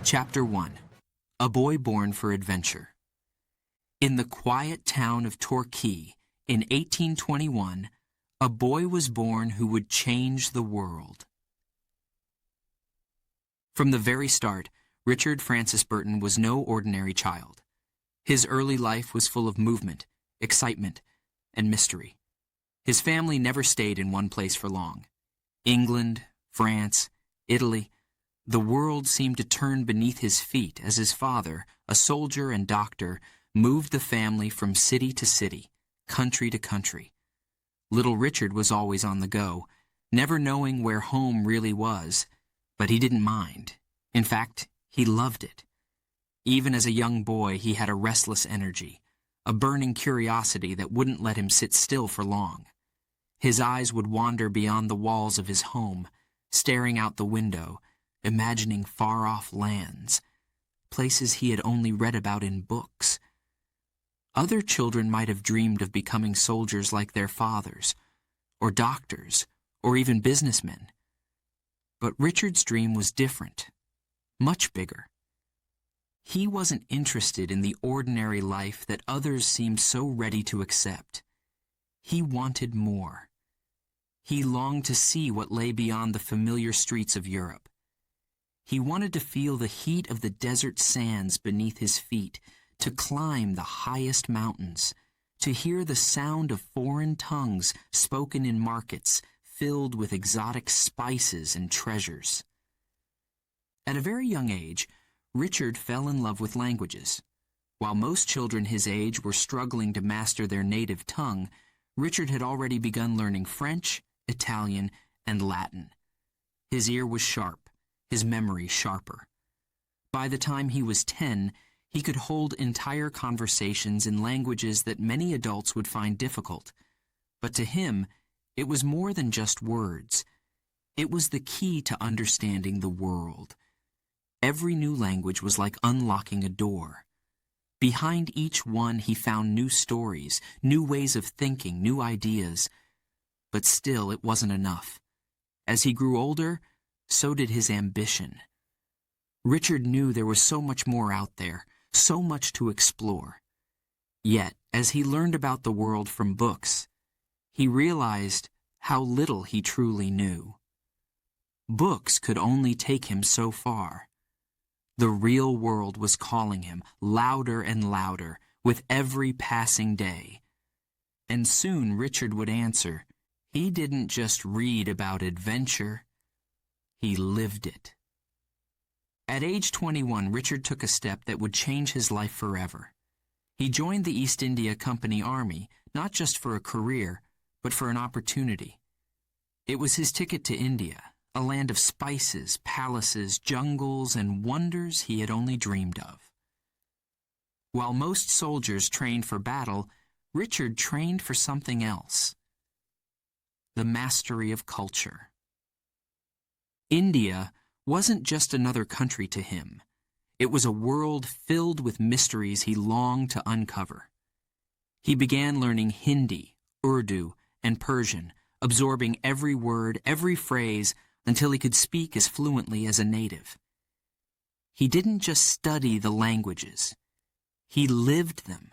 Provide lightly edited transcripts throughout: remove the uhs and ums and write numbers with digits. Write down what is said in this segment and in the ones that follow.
Chapter 1. A Boy Born for Adventure. In the quiet town of Torquay, in 1821, a boy was born who would change the world. From the very start, Richard Francis Burton was no ordinary child. His early life was full of movement, excitement, and mystery. His family never stayed in one place for long. England, France, Italy, the world seemed to turn beneath his feet as his father, a soldier and doctor, moved the family from city to city, country to country. Little Richard was always on the go, never knowing where home really was, but he didn't mind. In fact, he loved it. Even as a young boy, he had a restless energy, a burning curiosity that wouldn't let him sit still for long. His eyes would wander beyond the walls of his home, staring out the window, imagining far-off lands, places he had only read about in books. Other children might have dreamed of becoming soldiers like their fathers, or doctors, or even businessmen. But Richard's dream was different, much bigger. He wasn't interested in the ordinary life that others seemed so ready to accept. He wanted more. He longed to see what lay beyond the familiar streets of Europe. He wanted to feel the heat of the desert sands beneath his feet, to climb the highest mountains, to hear the sound of foreign tongues spoken in markets filled with exotic spices and treasures. At a very young age, Richard fell in love with languages. While most children his age were struggling to master their native tongue, Richard had already begun learning French, Italian, and Latin. His ear was sharp, his memory sharper. By the time he was 10, he could hold entire conversations in languages that many adults would find difficult. But to him, it was more than just words. It was the key to understanding the world. Every new language was like unlocking a door. Behind each one he found new stories, new ways of thinking, new ideas. But still it wasn't enough. As he grew older, so did his ambition. Richard knew there was so much more out there, so much to explore. Yet, as he learned about the world from books, he realized how little he truly knew. Books could only take him so far. The real world was calling him, louder and louder, with every passing day. And soon Richard would answer, he didn't just read about adventure, he lived it. At age 21, Richard took a step that would change his life forever. He joined the East India Company Army, not just for a career, but for an opportunity. It was his ticket to India, a land of spices, palaces, jungles, and wonders he had only dreamed of. While most soldiers trained for battle, Richard trained for something else: the mastery of culture. India wasn't just another country to him. It was a world filled with mysteries he longed to uncover. He began learning Hindi, Urdu, and Persian, absorbing every word, every phrase, until he could speak as fluently as a native. He didn't just study the languages. He lived them.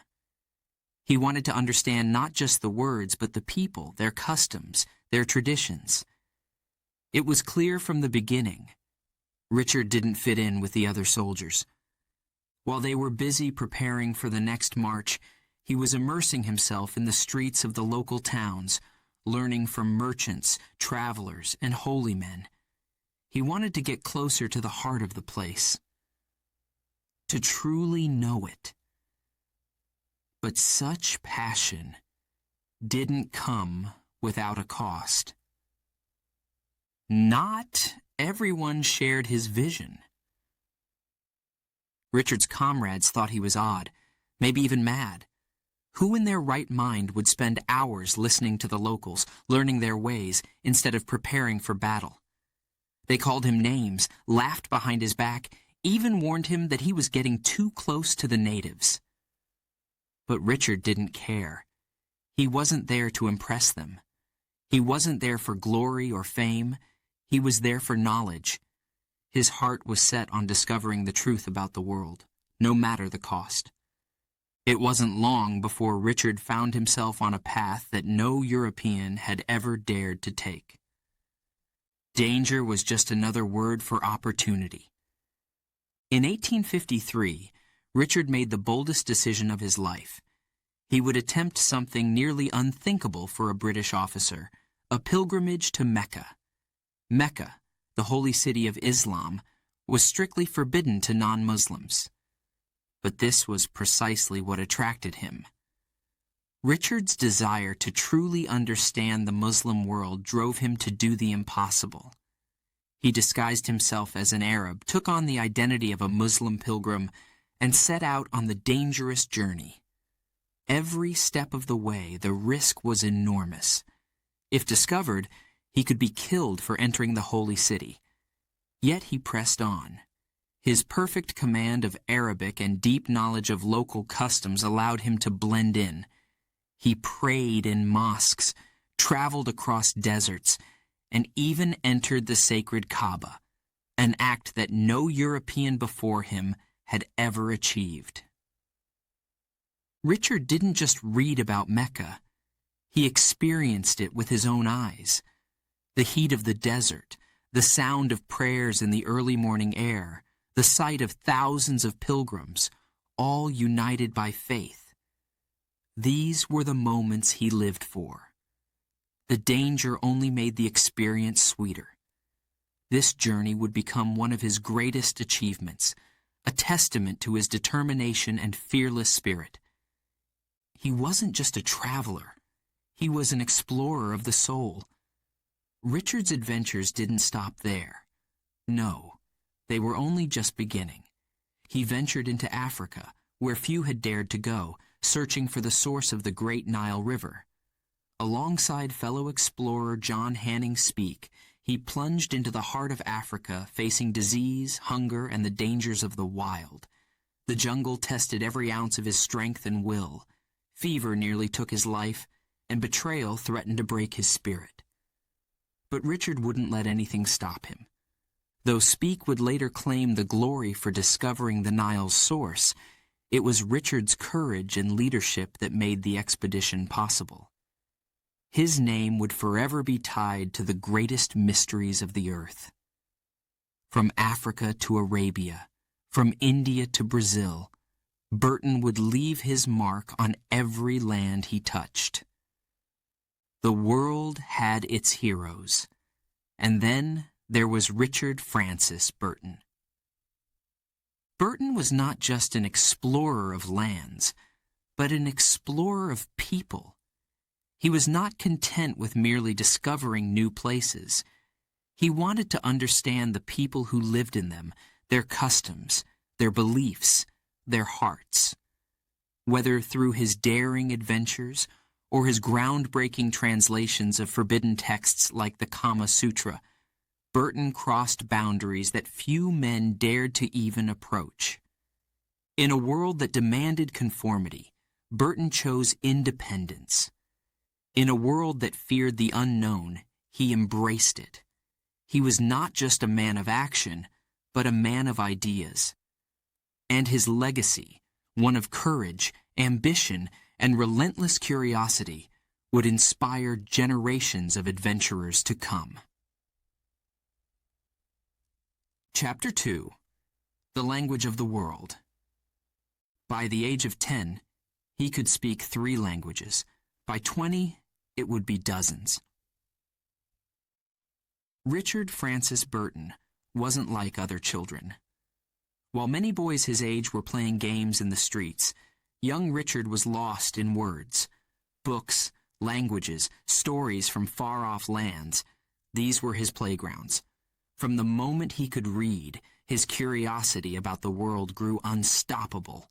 He wanted to understand not just the words, but the people, their customs, their traditions. It was clear from the beginning, Richard didn't fit in with the other soldiers. While they were busy preparing for the next march, he was immersing himself in the streets of the local towns, learning from merchants, travelers, and holy men. He wanted to get closer to the heart of the place, to truly know it. But such passion didn't come without a cost. Not everyone shared his vision. Richard's comrades thought he was odd, maybe even mad. Who in their right mind would spend hours listening to the locals, learning their ways, instead of preparing for battle? They called him names, laughed behind his back, even warned him that he was getting too close to the natives. But Richard didn't care. He wasn't there to impress them. He wasn't there for glory or fame. He was there for knowledge. His heart was set on discovering the truth about the world, no matter the cost. It wasn't long before Richard found himself on a path that no European had ever dared to take. Danger was just another word for opportunity. In 1853, Richard made the boldest decision of his life. He would attempt something nearly unthinkable for a British officer, a pilgrimage to Mecca. Mecca, the holy city of Islam, was strictly forbidden to non-Muslims. But this was precisely what attracted him. Richard's desire to truly understand the Muslim world drove him to do the impossible. He disguised himself as an Arab, took on the identity of a Muslim pilgrim, and set out on the dangerous journey. Every step of the way, the risk was enormous. If discovered, he could be killed for entering the holy city. Yet he pressed on. His perfect command of Arabic and deep knowledge of local customs allowed him to blend in. He prayed in mosques, traveled across deserts, and even entered the sacred Kaaba, an act that no European before him had ever achieved. Richard didn't just read about Mecca. He experienced it with his own eyes. The heat of the desert, the sound of prayers in the early morning air, the sight of thousands of pilgrims, all united by faith. These were the moments he lived for. The danger only made the experience sweeter. This journey would become one of his greatest achievements, a testament to his determination and fearless spirit. He wasn't just a traveler. He was an explorer of the soul. Richard's adventures didn't stop there. No, they were only just beginning. He ventured into Africa, where few had dared to go, searching for the source of the great Nile River. Alongside fellow explorer John Hanning Speke, he plunged into the heart of Africa, facing disease, hunger, and the dangers of the wild. The jungle tested every ounce of his strength and will. Fever nearly took his life, and betrayal threatened to break his spirit. But Richard wouldn't let anything stop him. Though Speke would later claim the glory for discovering the Nile's source, it was Richard's courage and leadership that made the expedition possible. His name would forever be tied to the greatest mysteries of the earth. From Africa to Arabia, from India to Brazil, Burton would leave his mark on every land he touched. The world had its heroes, and then there was Richard Francis Burton. Burton was not just an explorer of lands, but an explorer of people. He was not content with merely discovering new places. He wanted to understand the people who lived in them, their customs, their beliefs, their hearts. Whether through his daring adventures or his groundbreaking translations of forbidden texts like the Kama Sutra, Burton crossed boundaries that few men dared to even approach. In a world that demanded conformity, Burton chose independence. In a world that feared the unknown, he embraced it. He was not just a man of action, but a man of ideas. And his legacy, one of courage, ambition, and relentless curiosity, would inspire generations of adventurers to come. Chapter 2. The Language of the World. By the age of 10, he could speak 3 languages. By 20, it would be dozens. Richard Francis Burton wasn't like other children. While many boys his age were playing games in the streets, young Richard was lost in words. Books, languages, stories from far-off lands, these were his playgrounds. From the moment he could read, his curiosity about the world grew unstoppable.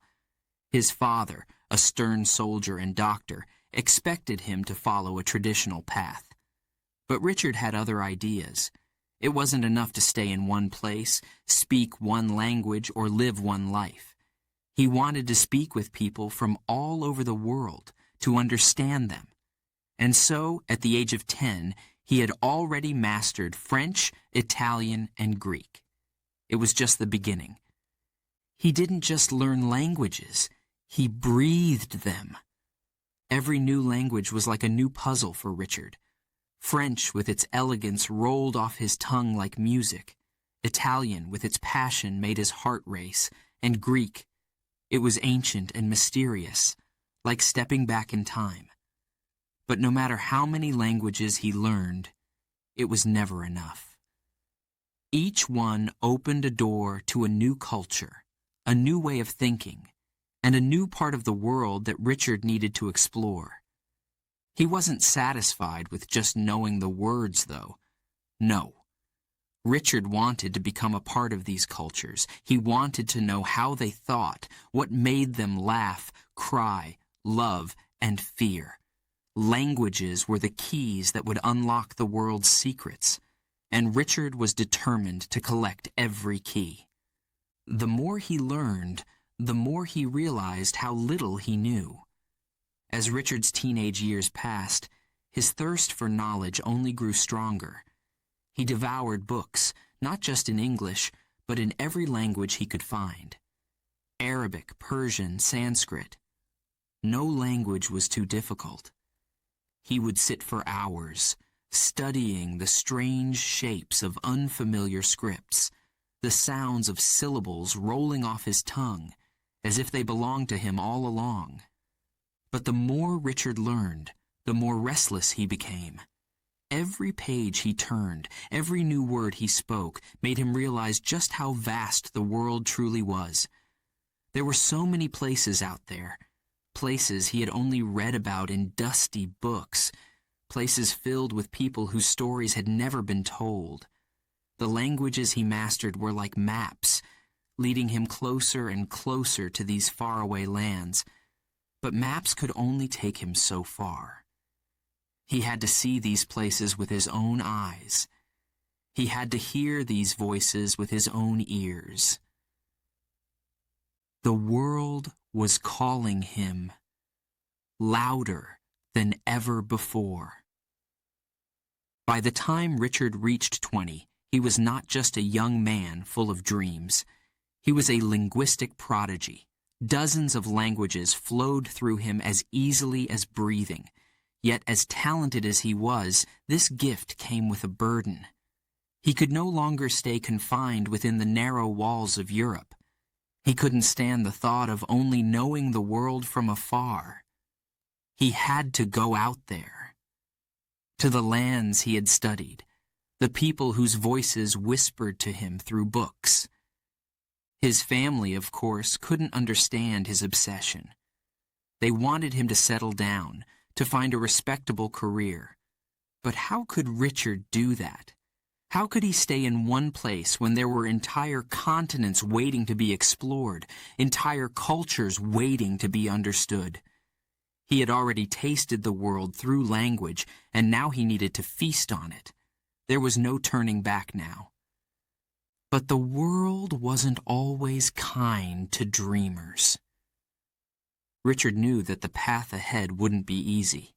His father, a stern soldier and doctor, expected him to follow a traditional path. But Richard had other ideas. It wasn't enough to stay in one place, speak one language, or live one life. He wanted to speak with people from all over the world, to understand them. And so, at the age of 10, he had already mastered French, Italian, and Greek. It was just the beginning. He didn't just learn languages, he breathed them. Every new language was like a new puzzle for Richard. French, with its elegance, rolled off his tongue like music. Italian, with its passion, made his heart race. And Greek, it was ancient and mysterious, like stepping back in time. But no matter how many languages he learned, it was never enough. Each one opened a door to a new culture, a new way of thinking, and a new part of the world that Richard needed to explore. He wasn't satisfied with just knowing the words, though. No. Richard wanted to become a part of these cultures. He wanted to know how they thought, what made them laugh, cry, love, and fear. Languages were the keys that would unlock the world's secrets, and Richard was determined to collect every key. The more he learned, the more he realized how little he knew. As Richard's teenage years passed, his thirst for knowledge only grew stronger. He devoured books, not just in English, but in every language he could find. Arabic, Persian, Sanskrit. No language was too difficult. He would sit for hours, studying the strange shapes of unfamiliar scripts, the sounds of syllables rolling off his tongue, as if they belonged to him all along. But the more Richard learned, the more restless he became. Every page he turned, every new word he spoke, made him realize just how vast the world truly was. There were so many places out there, places he had only read about in dusty books, places filled with people whose stories had never been told. The languages he mastered were like maps, leading him closer and closer to these faraway lands. But maps could only take him so far. He had to see these places with his own eyes. He had to hear these voices with his own ears. The world was calling him louder than ever before. By the time Richard reached 20, he was not just a young man full of dreams. He was a linguistic prodigy. Dozens of languages flowed through him as easily as breathing. Yet as talented as he was, this gift came with a burden. He could no longer stay confined within the narrow walls of Europe. He couldn't stand the thought of only knowing the world from afar. He had to go out there, to the lands he had studied, the people whose voices whispered to him through books. His family, of course, couldn't understand his obsession. They wanted him to settle down, to find a respectable career. But how could Richard do that? How could he stay in one place when there were entire continents waiting to be explored, entire cultures waiting to be understood? He had already tasted the world through language, and now he needed to feast on it. There was no turning back now. But the world wasn't always kind to dreamers. Richard knew that the path ahead wouldn't be easy.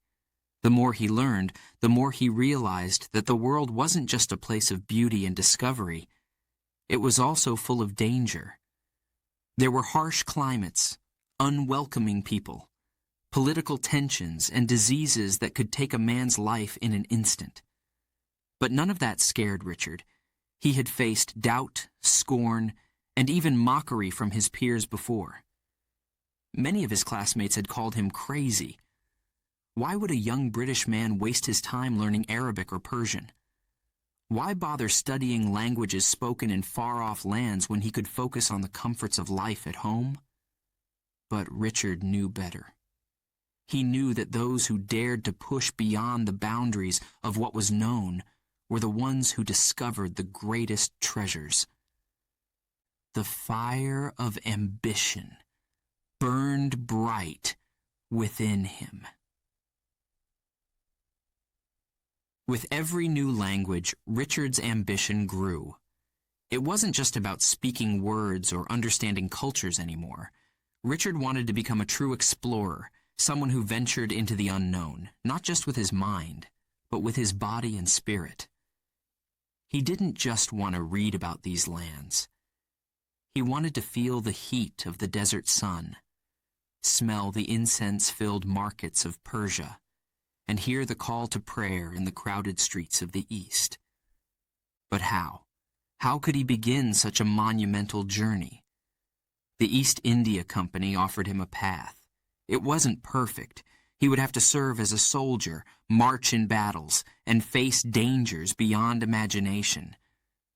The more he learned, the more he realized that the world wasn't just a place of beauty and discovery. It was also full of danger. There were harsh climates, unwelcoming people, political tensions, and diseases that could take a man's life in an instant. But none of that scared Richard. He had faced doubt, scorn, and even mockery from his peers before. Many of his classmates had called him crazy. Why would a young British man waste his time learning Arabic or Persian? Why bother studying languages spoken in far-off lands when he could focus on the comforts of life at home? But Richard knew better. He knew that those who dared to push beyond the boundaries of what was known were the ones who discovered the greatest treasures. The fire of ambition burned bright within him. With every new language, Richard's ambition grew. It wasn't just about speaking words or understanding cultures anymore. Richard wanted to become a true explorer, someone who ventured into the unknown, not just with his mind, but with his body and spirit. He didn't just want to read about these lands. He wanted to feel the heat of the desert sun, smell the incense-filled markets of Persia, and hear the call to prayer in the crowded streets of the East. But how? How could he begin such a monumental journey? The East India Company offered him a path. It wasn't perfect. He would have to serve as a soldier, march in battles, and face dangers beyond imagination.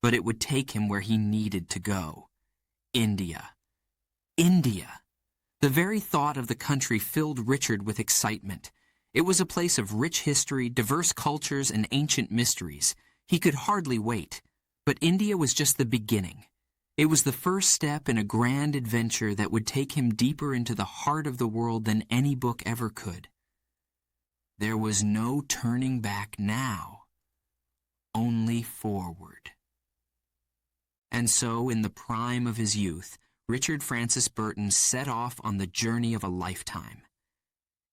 But it would take him where he needed to go. India. India! The very thought of the country filled Richard with excitement. It was a place of rich history, diverse cultures, and ancient mysteries. He could hardly wait. But India was just the beginning. It was the first step in a grand adventure that would take him deeper into the heart of the world than any book ever could. There was no turning back now, only forward. And so, in the prime of his youth, Richard Francis Burton set off on the journey of a lifetime.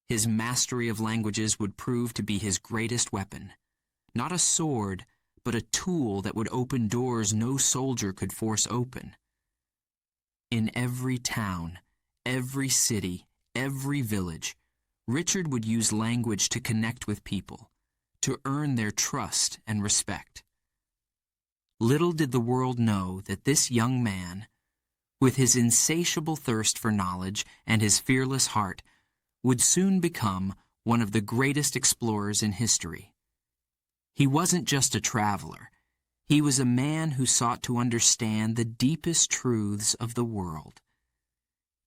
His mastery of languages would prove to be his greatest weapon. Not a sword, but a tool that would open doors no soldier could force open. In every town, every city, every village, Richard would use language to connect with people, to earn their trust and respect. Little did the world know that this young man, with his insatiable thirst for knowledge and his fearless heart, would soon become one of the greatest explorers in history. He wasn't just a traveler. He was a man who sought to understand the deepest truths of the world.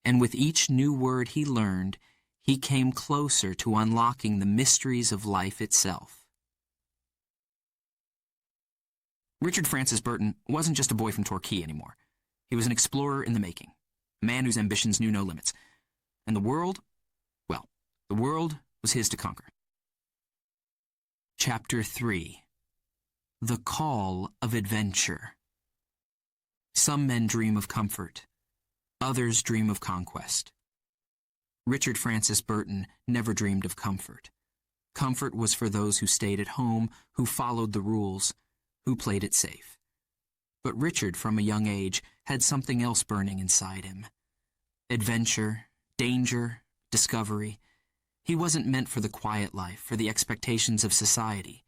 And with each new word he learned, he came closer to unlocking the mysteries of life itself. Richard Francis Burton wasn't just a boy from Torquay anymore. He was an explorer in the making, a man whose ambitions knew no limits. And the world, well, the world was his to conquer. Chapter 3. The Call of Adventure. Some men dream of comfort. Others dream of conquest. Richard Francis Burton never dreamed of comfort. Comfort was for those who stayed at home, who followed the rules, who played it safe. But Richard, from a young age, had something else burning inside him. Adventure, danger, discovery. He wasn't meant for the quiet life, for the expectations of society.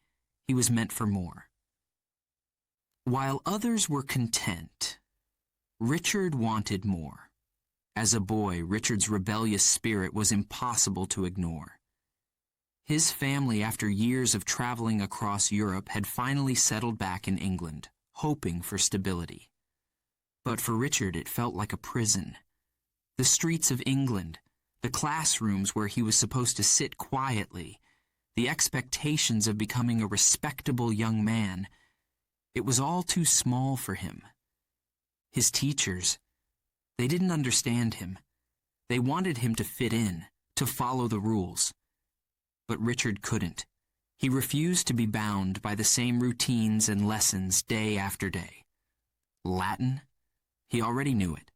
He was meant for more. While others were content, Richard wanted more. As a boy, Richard's rebellious spirit was impossible to ignore. His family, after years of traveling across Europe, had finally settled back in England, hoping for stability. But for Richard, it felt like a prison. The streets of England, the classrooms where he was supposed to sit quietly, the expectations of becoming a respectable young man, it was all too small for him. His teachers, they didn't understand him. They wanted him to fit in, to follow the rules. But Richard couldn't. He refused to be bound by the same routines and lessons day after day. Latin? He already knew it.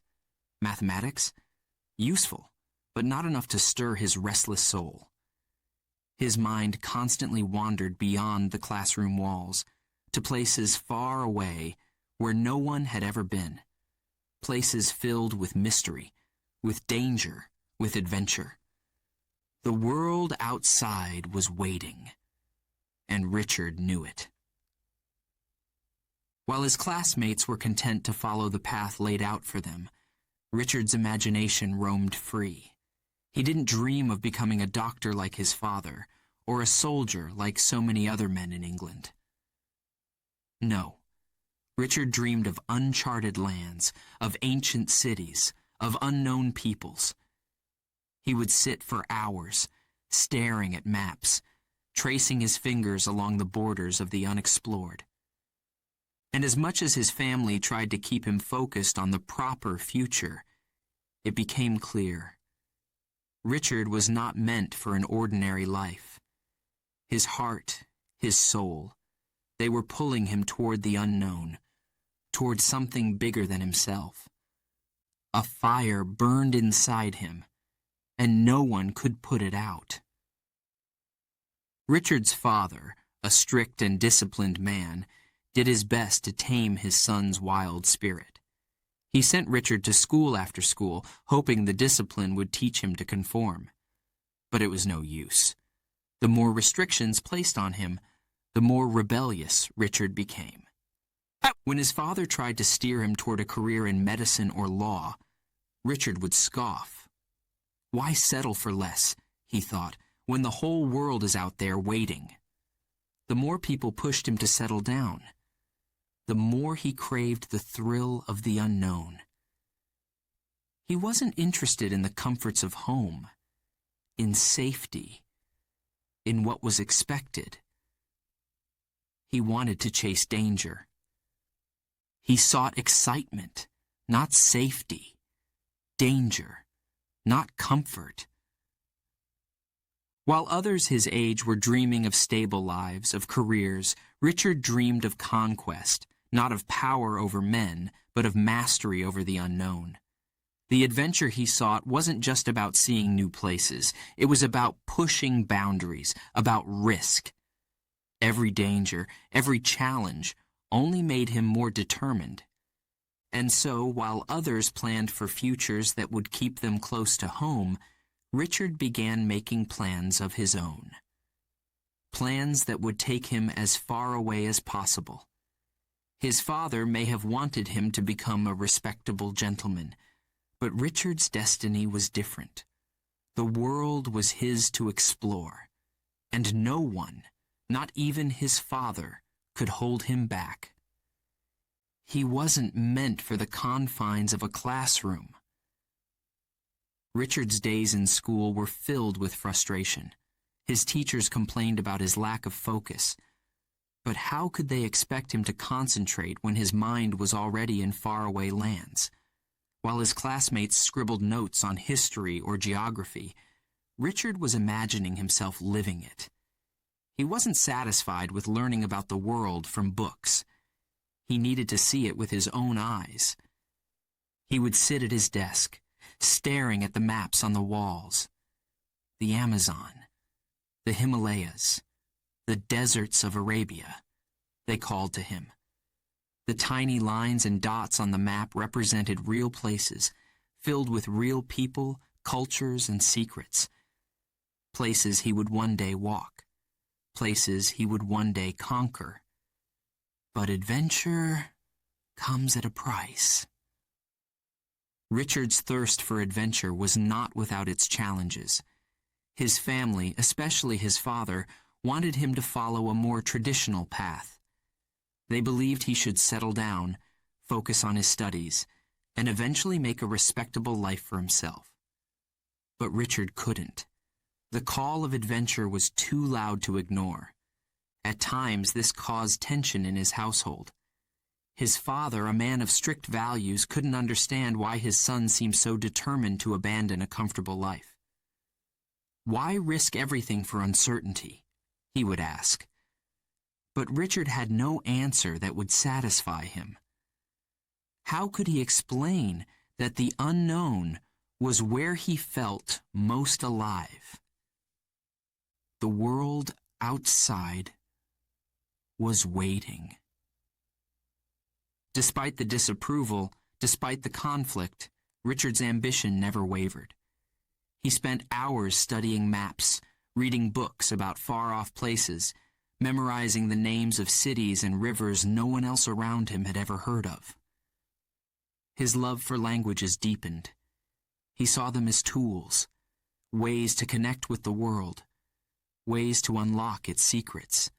Mathematics? Useful, but not enough to stir his restless soul. His mind constantly wandered beyond the classroom walls, to places far away where no one had ever been. Places filled with mystery, with danger, with adventure. The world outside was waiting, and Richard knew it. While his classmates were content to follow the path laid out for them, Richard's imagination roamed free. He didn't dream of becoming a doctor like his father, or a soldier like so many other men in England. No, Richard dreamed of uncharted lands, of ancient cities, of unknown peoples. He would sit for hours, staring at maps, tracing his fingers along the borders of the unexplored. And as much as his family tried to keep him focused on the proper future, it became clear. Richard was not meant for an ordinary life. His heart, his soul, they were pulling him toward the unknown, toward something bigger than himself. A fire burned inside him, and no one could put it out. Richard's father, a strict and disciplined man, did his best to tame his son's wild spirit. He sent Richard to school after school, hoping the discipline would teach him to conform. But it was no use. The more restrictions placed on him, the more rebellious Richard became. When his father tried to steer him toward a career in medicine or law, Richard would scoff. Why settle for less, he thought, when the whole world is out there waiting? The more people pushed him to settle down, the more he craved the thrill of the unknown. He wasn't interested in the comforts of home, in safety, in what was expected. He wanted to chase danger. He sought excitement, not safety, danger, not comfort. While others his age were dreaming of stable lives, of careers, Richard dreamed of conquest, not of power over men, but of mastery over the unknown. The adventure he sought wasn't just about seeing new places. It was about pushing boundaries, about risk. Every danger, every challenge only made him more determined. And so, while others planned for futures that would keep them close to home, Richard began making plans of his own. Plans that would take him as far away as possible. His father may have wanted him to become a respectable gentleman, but Richard's destiny was different. The world was his to explore, and no one, not even his father, could hold him back. He wasn't meant for the confines of a classroom. Richard's days in school were filled with frustration. His teachers complained about his lack of focus. But how could they expect him to concentrate when his mind was already in faraway lands? While his classmates scribbled notes on history or geography, Richard was imagining himself living it. He wasn't satisfied with learning about the world from books. He needed to see it with his own eyes. He would sit at his desk, staring at the maps on the walls. The Amazon, the Himalayas, the deserts of Arabia, they called to him. The tiny lines and dots on the map represented real places, filled with real people, cultures, and secrets. Places he would one day walk. Places he would one day conquer. But adventure comes at a price. Richard's thirst for adventure was not without its challenges. His family, especially his father, wanted him to follow a more traditional path. They believed he should settle down, focus on his studies, and eventually make a respectable life for himself. But Richard couldn't. The call of adventure was too loud to ignore. At times, this caused tension in his household. His father, a man of strict values, couldn't understand why his son seemed so determined to abandon a comfortable life. Why risk everything for uncertainty? He would ask. But Richard had no answer that would satisfy him. How could he explain that the unknown was where he felt most alive? The world outside was waiting. Despite the disapproval, despite the conflict, Richard's ambition never wavered. He spent hours studying maps, reading books about far-off places, memorizing the names of cities and rivers no one else around him had ever heard of. His love for languages deepened. He saw them as tools, ways to connect with the world, ways to unlock its secrets.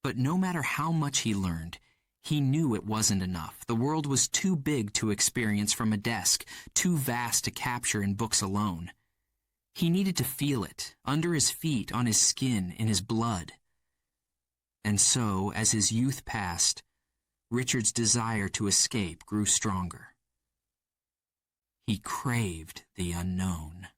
But no matter how much he learned, he knew it wasn't enough. The world was too big to experience from a desk, too vast to capture in books alone. He needed to feel it, under his feet, on his skin, in his blood. And so, as his youth passed, Richard's desire to escape grew stronger. He craved the unknown.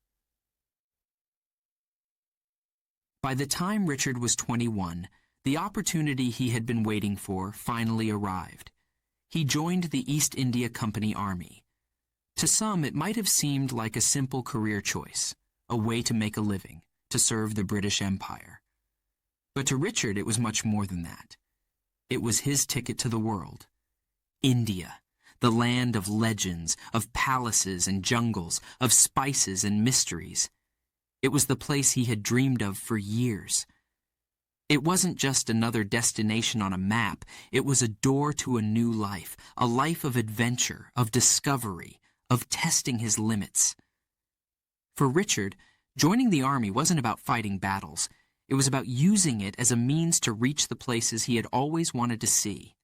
By the time Richard was 21, the opportunity he had been waiting for finally arrived. He joined the East India Company Army. To some, it might have seemed like a simple career choice, a way to make a living, to serve the British Empire. But to Richard, it was much more than that. It was his ticket to the world. India, the land of legends, of palaces and jungles, of spices and mysteries. It was the place he had dreamed of for years. It wasn't just another destination on a map. It was a door to a new life, a life of adventure, of discovery, of testing his limits. For Richard, joining the army wasn't about fighting battles. It was about using it as a means to reach the places he had always wanted to see.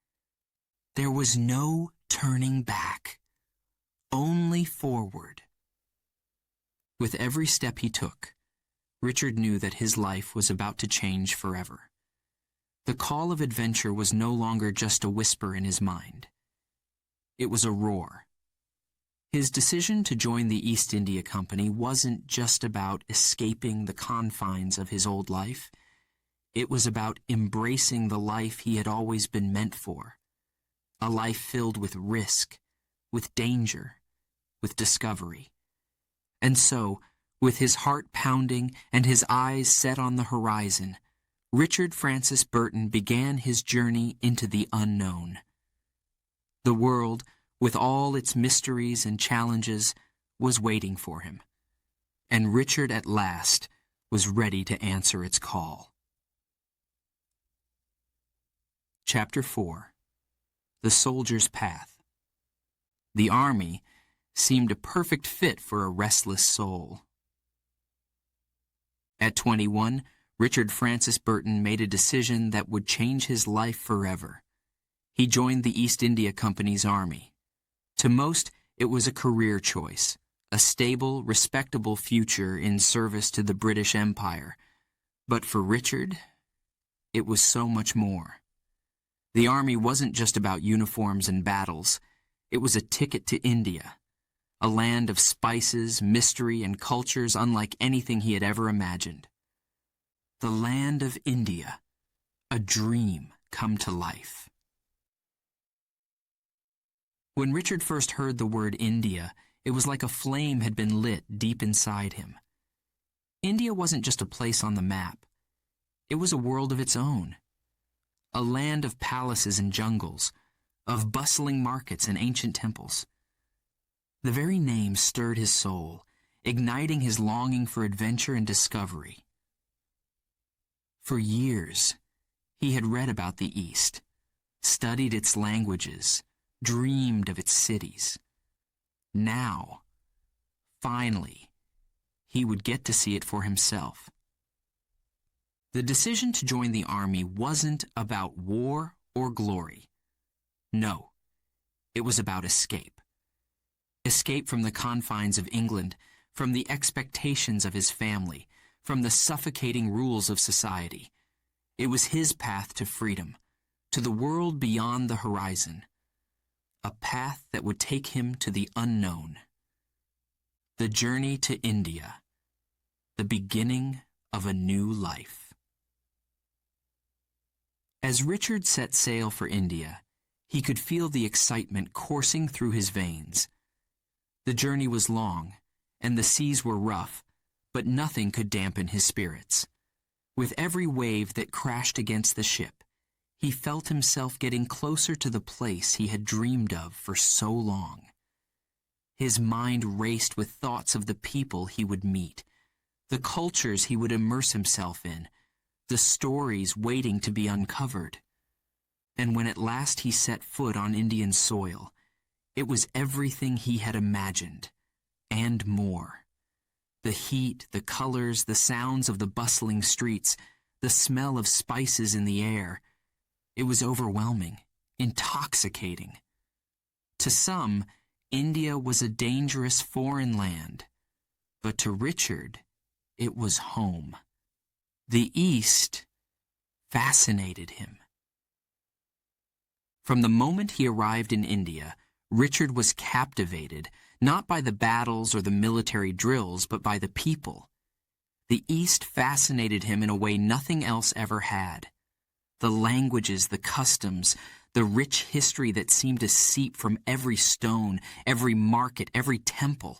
There was no turning back, only forward. With every step he took, Richard knew that his life was about to change forever. The call of adventure was no longer just a whisper in his mind. It was a roar. His decision to join the East India Company wasn't just about escaping the confines of his old life. It was about embracing the life he had always been meant for. A life filled with risk, with danger, with discovery. And so, with his heart pounding and his eyes set on the horizon, Richard Francis Burton began his journey into the unknown. The world, with all its mysteries and challenges, was waiting for him. And Richard at last was ready to answer its call. Chapter 4. The Soldier's Path. The army seemed a perfect fit for a restless soul. At 21, Richard Francis Burton made a decision that would change his life forever. He joined the East India Company's army. To most, it was a career choice, a stable, respectable future in service to the British Empire. But for Richard, it was so much more. The army wasn't just about uniforms and battles. It was a ticket to India, a land of spices, mystery, and cultures unlike anything he had ever imagined. The land of India, a dream come to life. When Richard first heard the word India, it was like a flame had been lit deep inside him. India wasn't just a place on the map. It was a world of its own. A land of palaces and jungles, of bustling markets and ancient temples. The very name stirred his soul, igniting his longing for adventure and discovery. For years, he had read about the East, studied its languages, dreamed of its cities. Now, finally, he would get to see it for himself. The decision to join the army wasn't about war or glory. No, it was about escape. Escape from the confines of England, from the expectations of his family, from the suffocating rules of society. It was his path to freedom, to the world beyond the horizon. A path that would take him to the unknown. The journey to India, the beginning of a new life. As Richard set sail for India, he could feel the excitement coursing through his veins. The journey was long, and the seas were rough, but nothing could dampen his spirits. With every wave that crashed against the ship, he felt himself getting closer to the place he had dreamed of for so long. His mind raced with thoughts of the people he would meet, the cultures he would immerse himself in, the stories waiting to be uncovered. And when at last he set foot on Indian soil, it was everything he had imagined, and more. The heat, the colors, the sounds of the bustling streets, the smell of spices in the air. It was overwhelming, intoxicating. To some, India was a dangerous foreign land, but to Richard, it was home. The East fascinated him. From the moment he arrived in India, Richard was captivated, not by the battles or the military drills, but by the people. The East fascinated him in a way nothing else ever had. The languages, the customs, the rich history that seemed to seep from every stone, every market, every temple.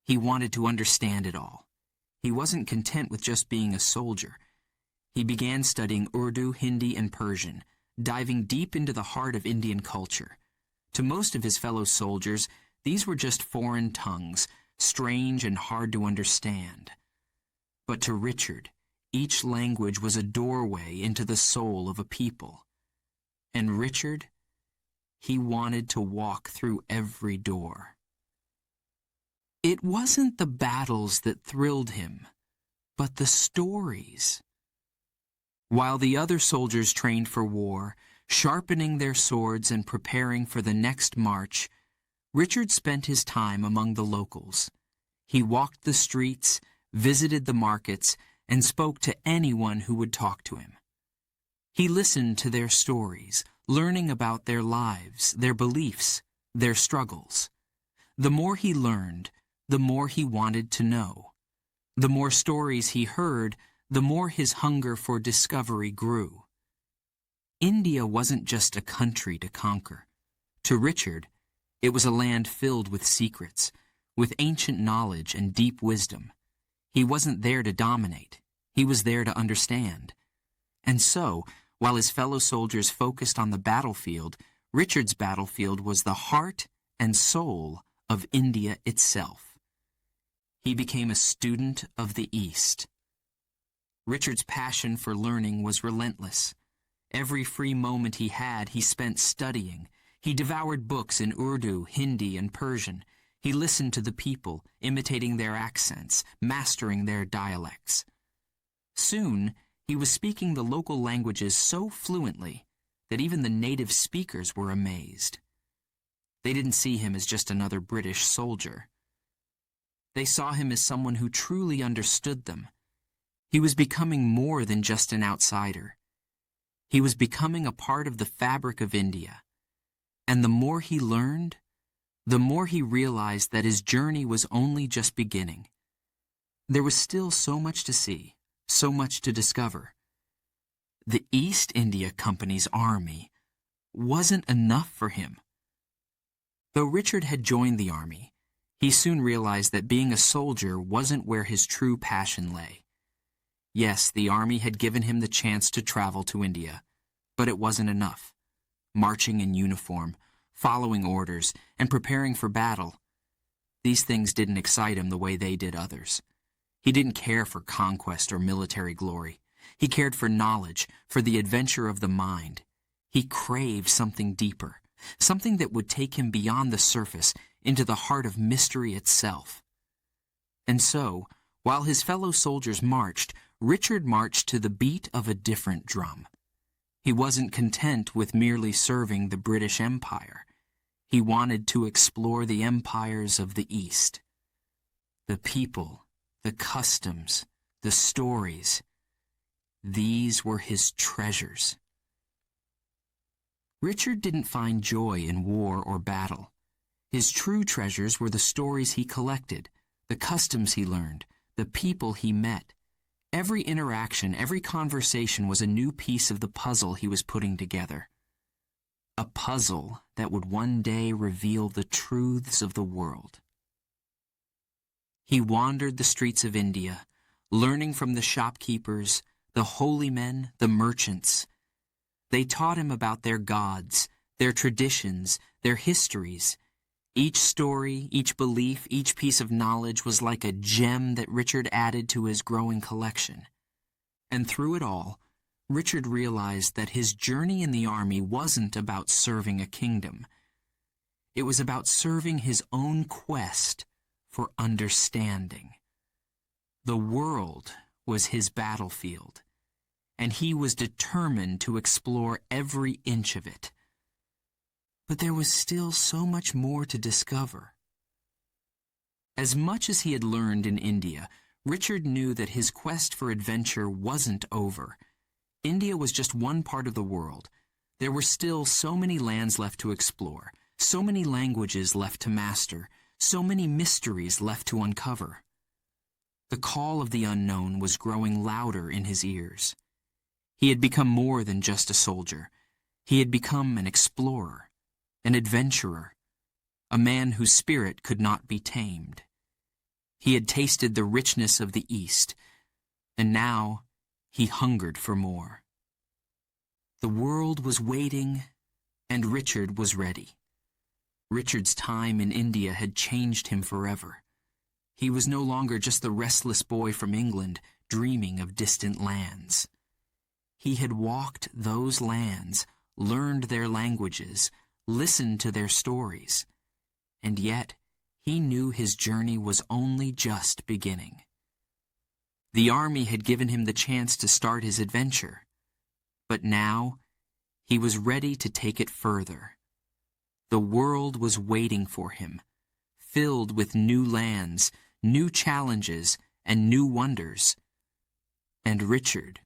He wanted to understand it all. He wasn't content with just being a soldier. He began studying Urdu, Hindi, and Persian, diving deep into the heart of Indian culture. To most of his fellow soldiers, these were just foreign tongues, strange and hard to understand. But to Richard, each language was a doorway into the soul of a people. And Richard, he wanted to walk through every door. It wasn't the battles that thrilled him, but the stories. While the other soldiers trained for war, sharpening their swords and preparing for the next march, Richard spent his time among the locals. He walked the streets, visited the markets, and spoke to anyone who would talk to him. He listened to their stories, learning about their lives, their beliefs, their struggles. The more he learned, the more he wanted to know. The more stories he heard, the more his hunger for discovery grew. India wasn't just a country to conquer. To Richard, it was a land filled with secrets, with ancient knowledge and deep wisdom. He wasn't there to dominate. He was there to understand. And so, while his fellow soldiers focused on the battlefield, Richard's battlefield was the heart and soul of India itself. He became a student of the East. Richard's passion for learning was relentless. Every free moment he had, he spent studying. He devoured books in Urdu, Hindi, and Persian. He listened to the people, imitating their accents, mastering their dialects. Soon, he was speaking the local languages so fluently that even the native speakers were amazed. They didn't see him as just another British soldier. They saw him as someone who truly understood them. He was becoming more than just an outsider. He was becoming a part of the fabric of India. And the more he learned, the more he realized that his journey was only just beginning. There was still so much to see, so much to discover. The East India Company's army wasn't enough for him. Though Richard had joined the army, he soon realized that being a soldier wasn't where his true passion lay. Yes, the army had given him the chance to travel to India, but it wasn't enough. Marching in uniform, following orders, and preparing for battle, these things didn't excite him the way they did others. He didn't care for conquest or military glory. He cared for knowledge, for the adventure of the mind. He craved something deeper, something that would take him beyond the surface into the heart of mystery itself. And so, while his fellow soldiers marched, Richard marched to the beat of a different drum. He wasn't content with merely serving the British Empire. He wanted to explore the empires of the East. The people, the customs, the stories, these were his treasures. Richard didn't find joy in war or battle. His true treasures were the stories he collected, the customs he learned, the people he met. Every interaction, every conversation was a new piece of the puzzle he was putting together. A puzzle that would one day reveal the truths of the world. He wandered the streets of India, learning from the shopkeepers, the holy men, the merchants. They taught him about their gods, their traditions, their histories. Each story, each belief, each piece of knowledge was like a gem that Richard added to his growing collection. And through it all, Richard realized that his journey in the army wasn't about serving a kingdom. It was about serving his own quest for understanding. The world was his battlefield, and he was determined to explore every inch of it. But there was still so much more to discover. As much as he had learned in India, Richard knew that his quest for adventure wasn't over. India was just one part of the world. There were still so many lands left to explore, so many languages left to master, so many mysteries left to uncover. The call of the unknown was growing louder in his ears. He had become more than just a soldier. He had become an explorer, an adventurer, a man whose spirit could not be tamed. He had tasted the richness of the East, and now he hungered for more. The world was waiting, and Richard was ready. Richard's time in India had changed him forever. He was no longer just the restless boy from England dreaming of distant lands. He had walked those lands, learned their languages, listened to their stories, and yet he knew his journey was only just beginning. The army had given him the chance to start his adventure, but now he was ready to take it further. The world was waiting for him, filled with new lands, new challenges, and new wonders. And Richard,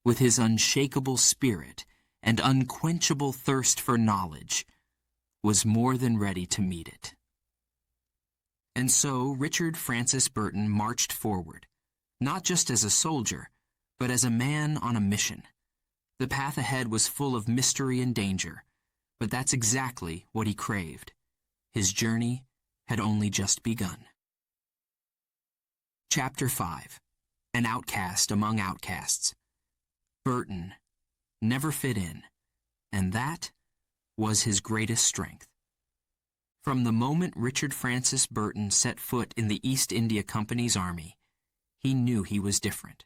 with his unshakable spirit and unquenchable thirst for knowledge, was more than ready to meet it. And so Richard Francis Burton marched forward, not just as a soldier, but as a man on a mission. The path ahead was full of mystery and danger, but that's exactly what he craved. His journey had only just begun. Chapter 5. An Outcast Among Outcasts. Burton never fit in, and that was his greatest strength. From the moment Richard Francis Burton set foot in the East India Company's army, he knew he was different.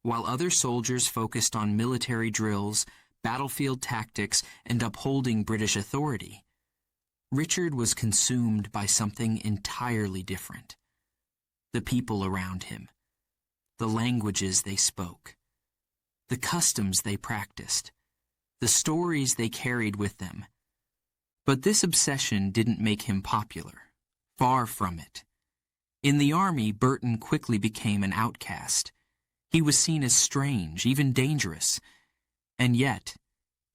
While other soldiers focused on military drills, battlefield tactics, and upholding British authority, Richard was consumed by something entirely different. The people around him, the languages they spoke, the customs they practiced, the stories they carried with them. But this obsession didn't make him popular. Far from it. In the army, Burton quickly became an outcast. He was seen as strange, even dangerous. And yet,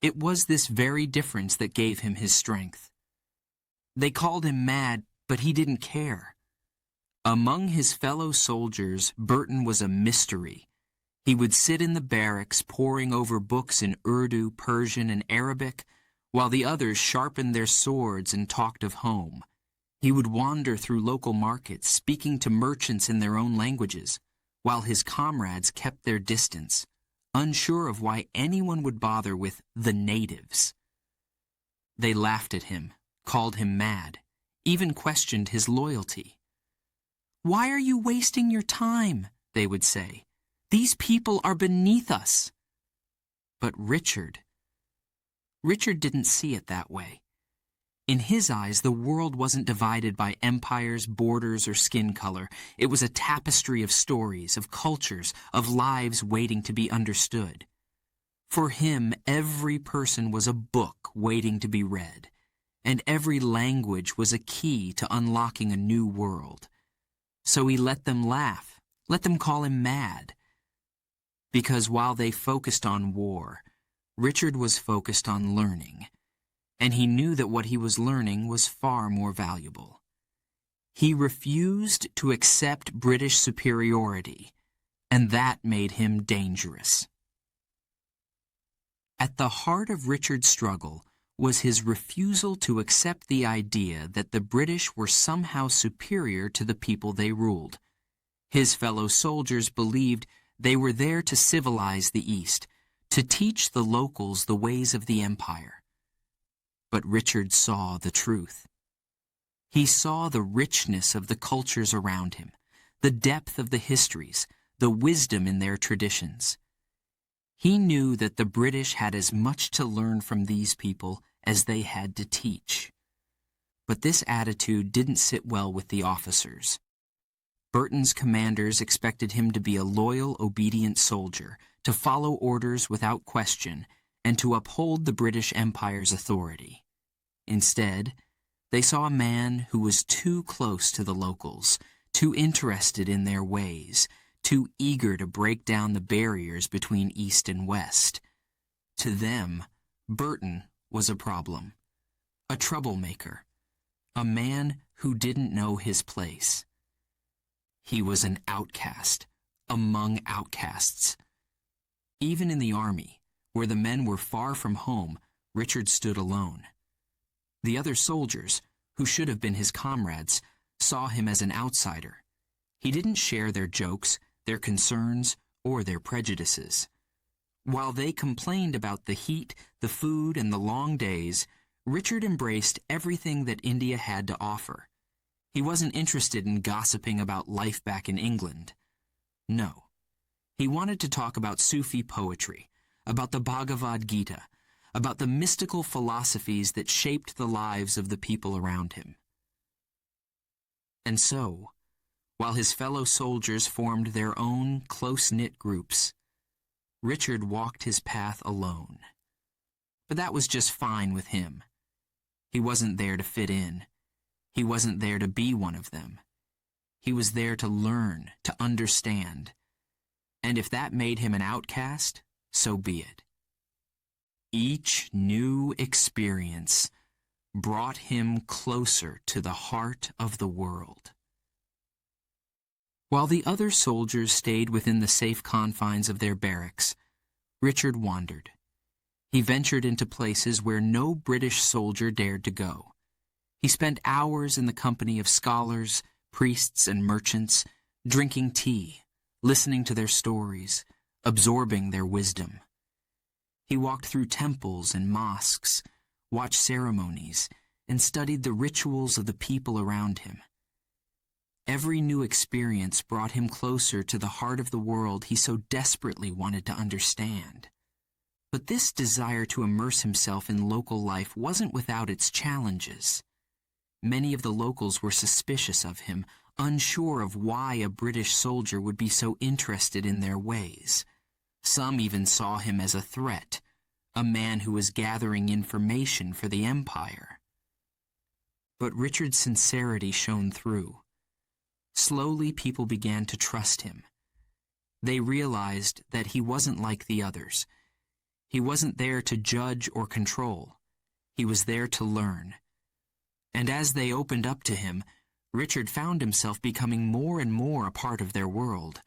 it was this very difference that gave him his strength. They called him mad, but he didn't care. Among his fellow soldiers, Burton was a mystery. He would sit in the barracks poring over books in Urdu, Persian, and Arabic, while the others sharpened their swords and talked of home. He would wander through local markets, speaking to merchants in their own languages, while his comrades kept their distance, unsure of why anyone would bother with the natives. They laughed at him, called him mad, even questioned his loyalty. "Why are you wasting your time?" they would say. "These people are beneath us." But Richard didn't see it that way. In his eyes, the world wasn't divided by empires, borders, or skin color. It was a tapestry of stories, of cultures, of lives waiting to be understood. For him, every person was a book waiting to be read, and every language was a key to unlocking a new world. So he let them laugh, let them call him mad. Because while they focused on war, Richard was focused on learning, and he knew that what he was learning was far more valuable. He refused to accept British superiority, and that made him dangerous. At the heart of Richard's struggle was his refusal to accept the idea that the British were somehow superior to the people they ruled. His fellow soldiers believed they were there to civilize the East, to teach the locals the ways of the empire. But Richard saw the truth. He saw the richness of the cultures around him, the depth of the histories, the wisdom in their traditions. He knew that the British had as much to learn from these people as they had to teach. But this attitude didn't sit well with the officers. Burton's commanders expected him to be a loyal, obedient soldier, to follow orders without question, and to uphold the British Empire's authority. Instead, they saw a man who was too close to the locals, too interested in their ways, too eager to break down the barriers between East and West. To them, Burton was a problem, a troublemaker, a man who didn't know his place. He was an outcast among outcasts. Even in the army, where the men were far from home, Richard stood alone. The other soldiers, who should have been his comrades, saw him as an outsider. He didn't share their jokes, their concerns, or their prejudices. While they complained about the heat, the food, and the long days, Richard embraced everything that India had to offer. He wasn't interested in gossiping about life back in England. No. He wanted to talk about Sufi poetry, about the Bhagavad Gita, about the mystical philosophies that shaped the lives of the people around him. And so, while his fellow soldiers formed their own close-knit groups, Richard walked his path alone. But that was just fine with him. He wasn't there to fit in. He wasn't there to be one of them. He was there to learn, to understand. And if that made him an outcast, so be it. Each new experience brought him closer to the heart of the world. While the other soldiers stayed within the safe confines of their barracks, Richard wandered. He ventured into places where no British soldier dared to go. He spent hours in the company of scholars, priests, and merchants, drinking tea, listening to their stories, absorbing their wisdom. He walked through temples and mosques, watched ceremonies, and studied the rituals of the people around him. Every new experience brought him closer to the heart of the world he so desperately wanted to understand. But this desire to immerse himself in local life wasn't without its challenges. Many of the locals were suspicious of him, unsure of why a British soldier would be so interested in their ways. Some even saw him as a threat, a man who was gathering information for the Empire. But Richard's sincerity shone through. Slowly, people began to trust him. They realized that he wasn't like the others. He wasn't there to judge or control. He was there to learn. And as they opened up to him, Richard found himself becoming more and more a part of their world.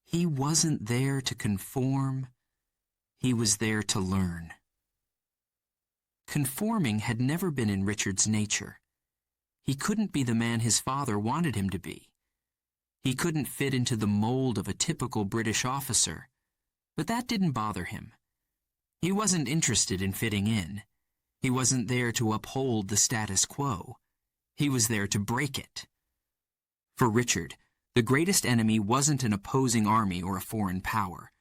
He wasn't there to conform. He was there to learn. Conforming had never been in Richard's nature. He couldn't be the man his father wanted him to be. He couldn't fit into the mold of a typical British officer, but that didn't bother him. He wasn't interested in fitting in. He wasn't there to uphold the status quo. He was there to break it. For Richard, the greatest enemy wasn't an opposing army or a foreign power.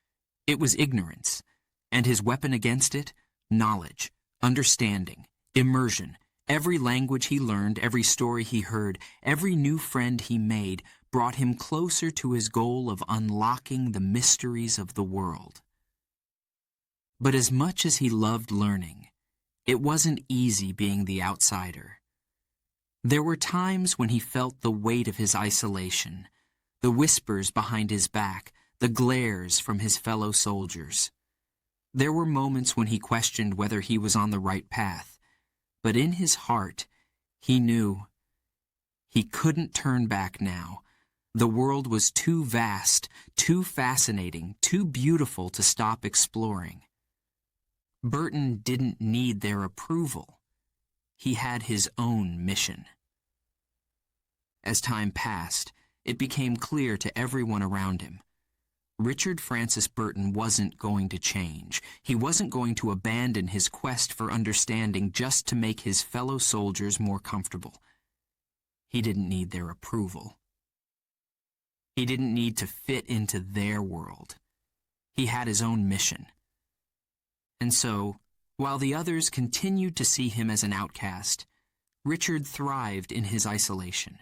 It was ignorance, and his weapon against it, knowledge, understanding, immersion. Every language he learned, every story he heard, every new friend he made brought him closer to his goal of unlocking the mysteries of the world. But as much as he loved learning, it wasn't easy being the outsider. There were times when he felt the weight of his isolation, the whispers behind his back, the glares from his fellow soldiers. There were moments when he questioned whether he was on the right path. But in his heart, he knew he couldn't turn back now. The world was too vast, too fascinating, too beautiful to stop exploring. Burton didn't need their approval. He had his own mission. As time passed, it became clear to everyone around him. Richard Francis Burton wasn't going to change. He wasn't going to abandon his quest for understanding just to make his fellow soldiers more comfortable. He didn't need their approval. He didn't need to fit into their world. He had his own mission. And so, while the others continued to see him as an outcast, Richard thrived in his isolation.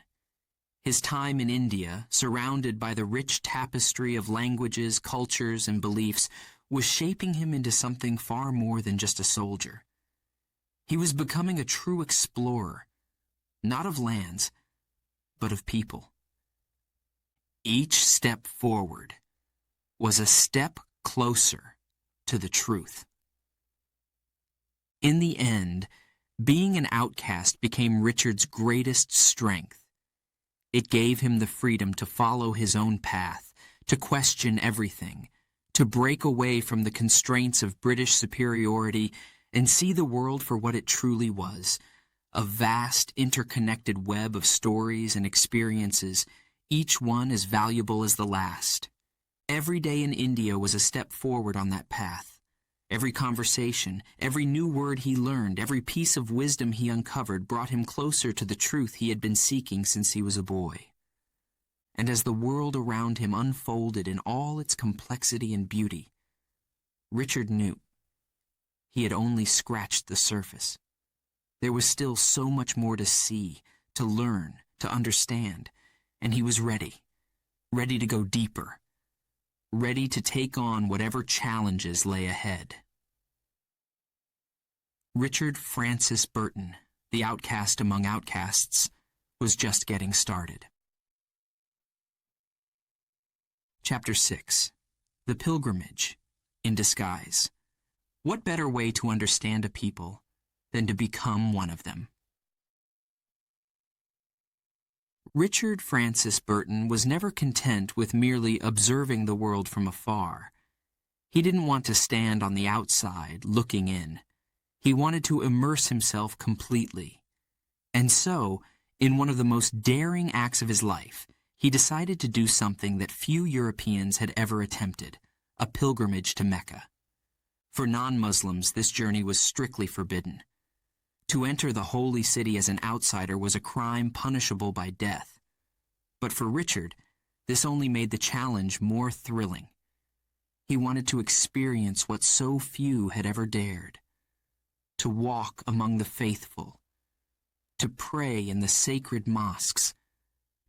His time in India, surrounded by the rich tapestry of languages, cultures, and beliefs, was shaping him into something far more than just a soldier. He was becoming a true explorer, not of lands, but of people. Each step forward was a step closer to the truth. In the end, being an outcast became Richard's greatest strength. It gave him the freedom to follow his own path, to question everything, to break away from the constraints of British superiority and see the world for what it truly was, a vast, interconnected web of stories and experiences, each one as valuable as the last. Every day in India was a step forward on that path. Every conversation, every new word he learned, every piece of wisdom he uncovered brought him closer to the truth he had been seeking since he was a boy. And as the world around him unfolded in all its complexity and beauty, Richard knew he had only scratched the surface. There was still so much more to see, to learn, to understand, and he was ready to go deeper, ready to take on whatever challenges lay ahead. Richard Francis Burton, the outcast among outcasts, was just getting started. Chapter 6. The Pilgrimage in Disguise. What better way to understand a people than to become one of them? Richard Francis Burton was never content with merely observing the world from afar. He didn't want to stand on the outside, looking in. He wanted to immerse himself completely. And so, in one of the most daring acts of his life, he decided to do something that few Europeans had ever attempted: a pilgrimage to Mecca. For non-Muslims, this journey was strictly forbidden. To enter the holy city as an outsider was a crime punishable by death. But for Richard, this only made the challenge more thrilling. He wanted to experience what so few had ever dared: to walk among the faithful, to pray in the sacred mosques,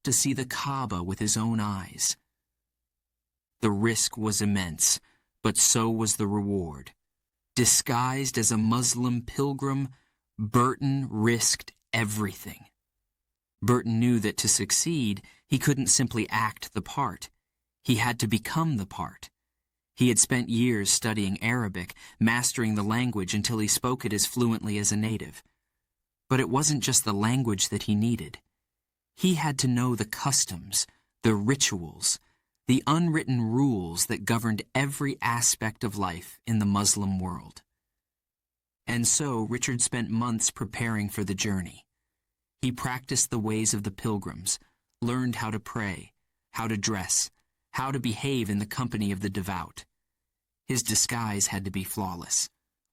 to see the Kaaba with his own eyes. The risk was immense, but so was the reward. Disguised as a Muslim pilgrim, Burton risked everything. Burton knew that to succeed, he couldn't simply act the part. He had to become the part. He had spent years studying Arabic, mastering the language until he spoke it as fluently as a native. But it wasn't just the language that he needed. He had to know the customs, the rituals, the unwritten rules that governed every aspect of life in the Muslim world. And so Richard spent months preparing for the journey. He practiced the ways of the pilgrims, learned how to pray, how to dress, how to behave in the company of the devout. His disguise had to be flawless.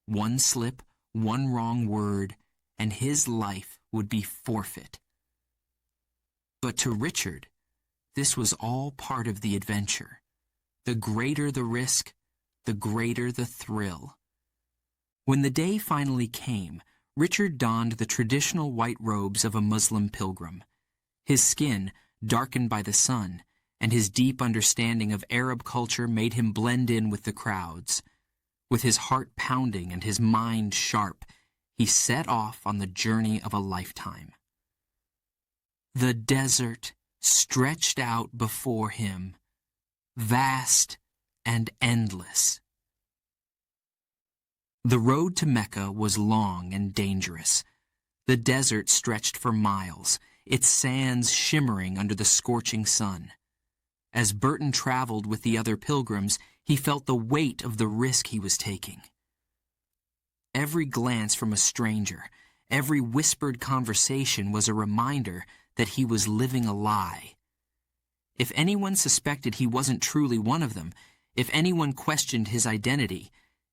One slip, one wrong word, and his life would be forfeit. But to Richard, this was all part of the adventure. The greater the risk, the greater the thrill. When the day finally came, Richard donned the traditional white robes of a Muslim pilgrim. His skin, darkened by the sun, and his deep understanding of Arab culture made him blend in with the crowds. With his heart pounding and his mind sharp, he set off on the journey of a lifetime. The desert stretched out before him, vast and endless. The road to Mecca was long and dangerous. The desert stretched for miles, its sands shimmering under the scorching sun. As Burton traveled with the other pilgrims, he felt the weight of the risk he was taking. Every glance from a stranger, every whispered conversation was a reminder that he was living a lie. If anyone suspected he wasn't truly one of them, if anyone questioned his identity,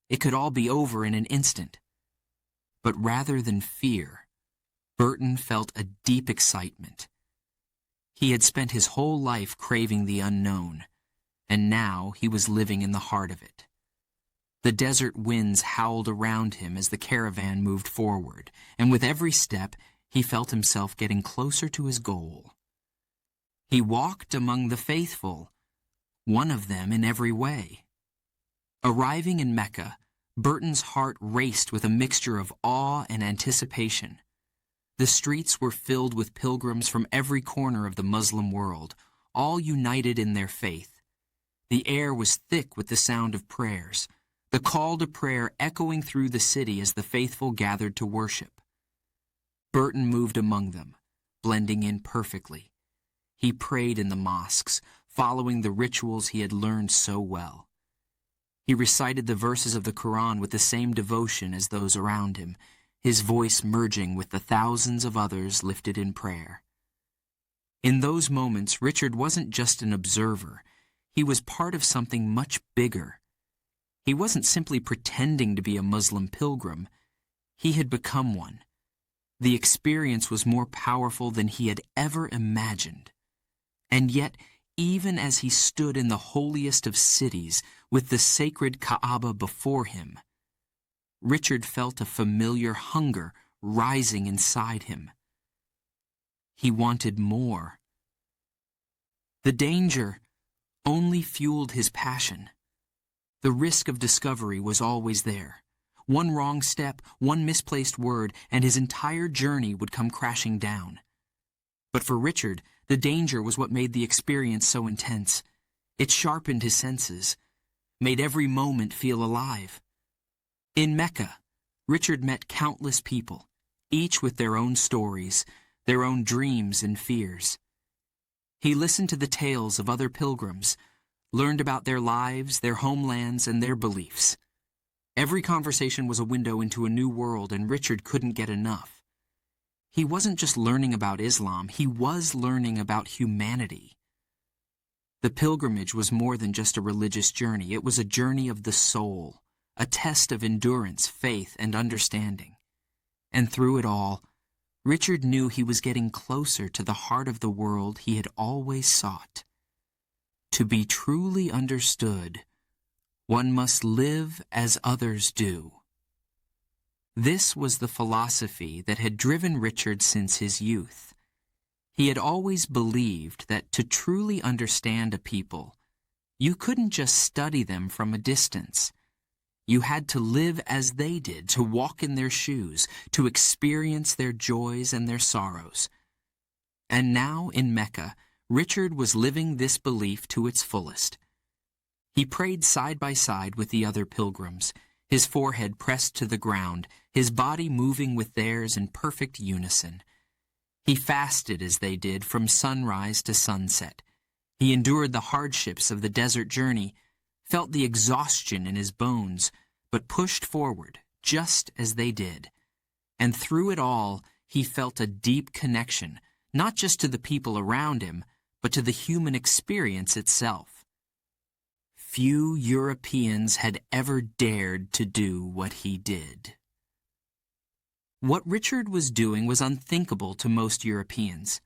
it could all be over in an instant. But rather than fear, Burton felt a deep excitement. He had spent his whole life craving the unknown, and now he was living in the heart of it. The desert winds howled around him as the caravan moved forward, and with every step, he felt himself getting closer to his goal. He walked among the faithful, one of them in every way. Arriving in Mecca, Burton's heart raced with a mixture of awe and anticipation. The streets were filled with pilgrims from every corner of the Muslim world, all united in their faith. The air was thick with the sound of prayers, the call to prayer echoing through the city as the faithful gathered to worship. Burton moved among them, blending in perfectly. He prayed in the mosques, following the rituals he had learned so well. He recited the verses of the Quran with the same devotion as those around him, his voice merging with the thousands of others lifted in prayer. In those moments, Richard wasn't just an observer. He was part of something much bigger. He wasn't simply pretending to be a Muslim pilgrim. He had become one. The experience was more powerful than he had ever imagined. And yet, even as he stood in the holiest of cities with the sacred Kaaba before him, Richard felt a familiar hunger rising inside him. He wanted more. The danger only fueled his passion. The risk of discovery was always there. One wrong step, one misplaced word, and his entire journey would come crashing down. But for Richard, the danger was what made the experience so intense. It sharpened his senses, made every moment feel alive. In Mecca, Richard met countless people, each with their own stories, their own dreams and fears. He listened to the tales of other pilgrims, learned about their lives, their homelands, and their beliefs. Every conversation was a window into a new world, and Richard couldn't get enough. He wasn't just learning about Islam, he was learning about humanity. The pilgrimage was more than just a religious journey. It was a journey of the soul, a test of endurance, faith, and understanding. And through it all, Richard knew he was getting closer to the heart of the world he had always sought. To be truly understood, one must live as others do. This was the philosophy that had driven Richard since his youth. He had always believed that to truly understand a people, you couldn't just study them from a distance. You had to live as they did, to walk in their shoes, to experience their joys and their sorrows. And now in Mecca, Richard was living this belief to its fullest. He prayed side by side with the other pilgrims, his forehead pressed to the ground, his body moving with theirs in perfect unison. He fasted as they did from sunrise to sunset. He endured the hardships of the desert journey, felt the exhaustion in his bones, but pushed forward just as they did. And through it all, he felt a deep connection, not just to the people around him, but to the human experience itself. Few Europeans had ever dared to do what he did. What Richard was doing was unthinkable to most Europeans.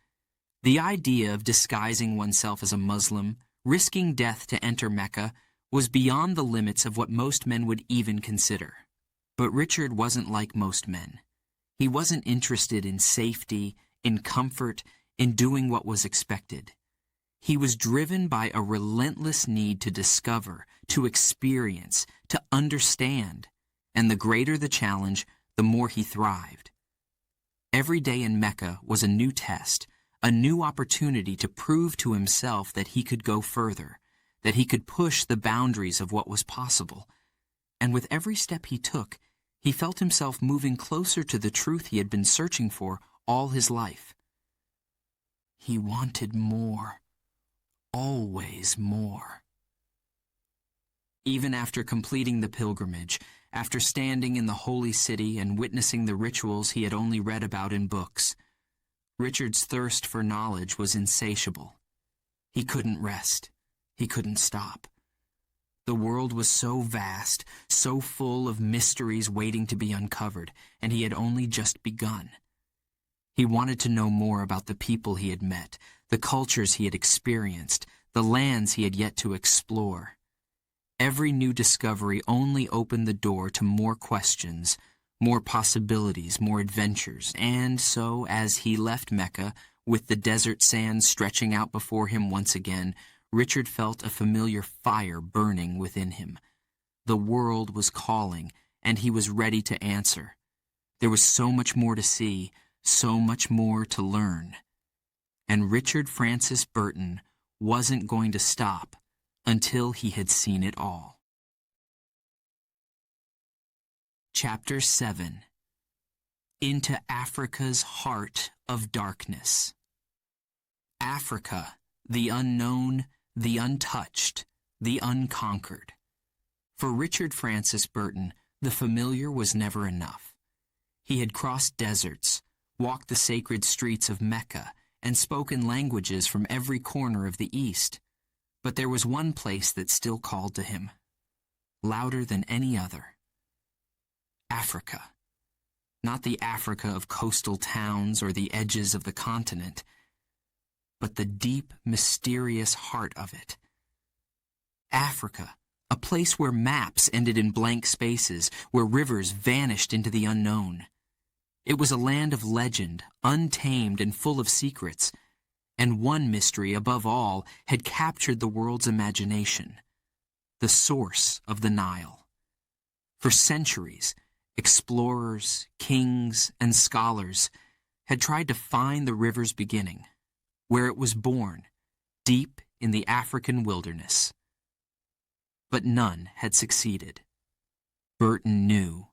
The idea of disguising oneself as a Muslim, risking death to enter Mecca, was beyond the limits of what most men would even consider. But Richard wasn't like most men. He wasn't interested in safety, in comfort, in doing what was expected. He was driven by a relentless need to discover, to experience, to understand, and the greater the challenge, the more he thrived. Every day in Mecca was a new test, a new opportunity to prove to himself that he could go further, that he could push the boundaries of what was possible. And with every step he took, he felt himself moving closer to the truth he had been searching for all his life. He wanted more, always more. Even after completing the pilgrimage, after standing in the holy city and witnessing the rituals he had only read about in books, Richard's thirst for knowledge was insatiable. He couldn't rest. He couldn't stop. The world was so vast, so full of mysteries waiting to be uncovered, and he had only just begun. He wanted to know more about the people he had met, the cultures he had experienced, the lands he had yet to explore. Every new discovery only opened the door to more questions, more possibilities, more adventures, and so, as he left Mecca, with the desert sands stretching out before him once again, Richard felt a familiar fire burning within him. The world was calling, and he was ready to answer. There was so much more to see, so much more to learn. And Richard Francis Burton wasn't going to stop until he had seen it all. Chapter 7. Into Africa's Heart of Darkness. Africa, the unknown, the untouched, the unconquered. For Richard Francis Burton, the familiar was never enough. He had crossed deserts, walked the sacred streets of Mecca, and spoken languages from every corner of the East. But there was one place that still called to him. louder than any other. Africa. Not the Africa of coastal towns or the edges of the continent, but the deep, mysterious heart of it. Africa, a place where maps ended in blank spaces, where rivers vanished into the unknown. It was a land of legend, untamed and full of secrets, and one mystery, above all, had captured the world's imagination: the source of the Nile. For centuries, explorers, kings, and scholars had tried to find the river's beginning, where it was born, deep in the African wilderness. But none had succeeded. Burton knew.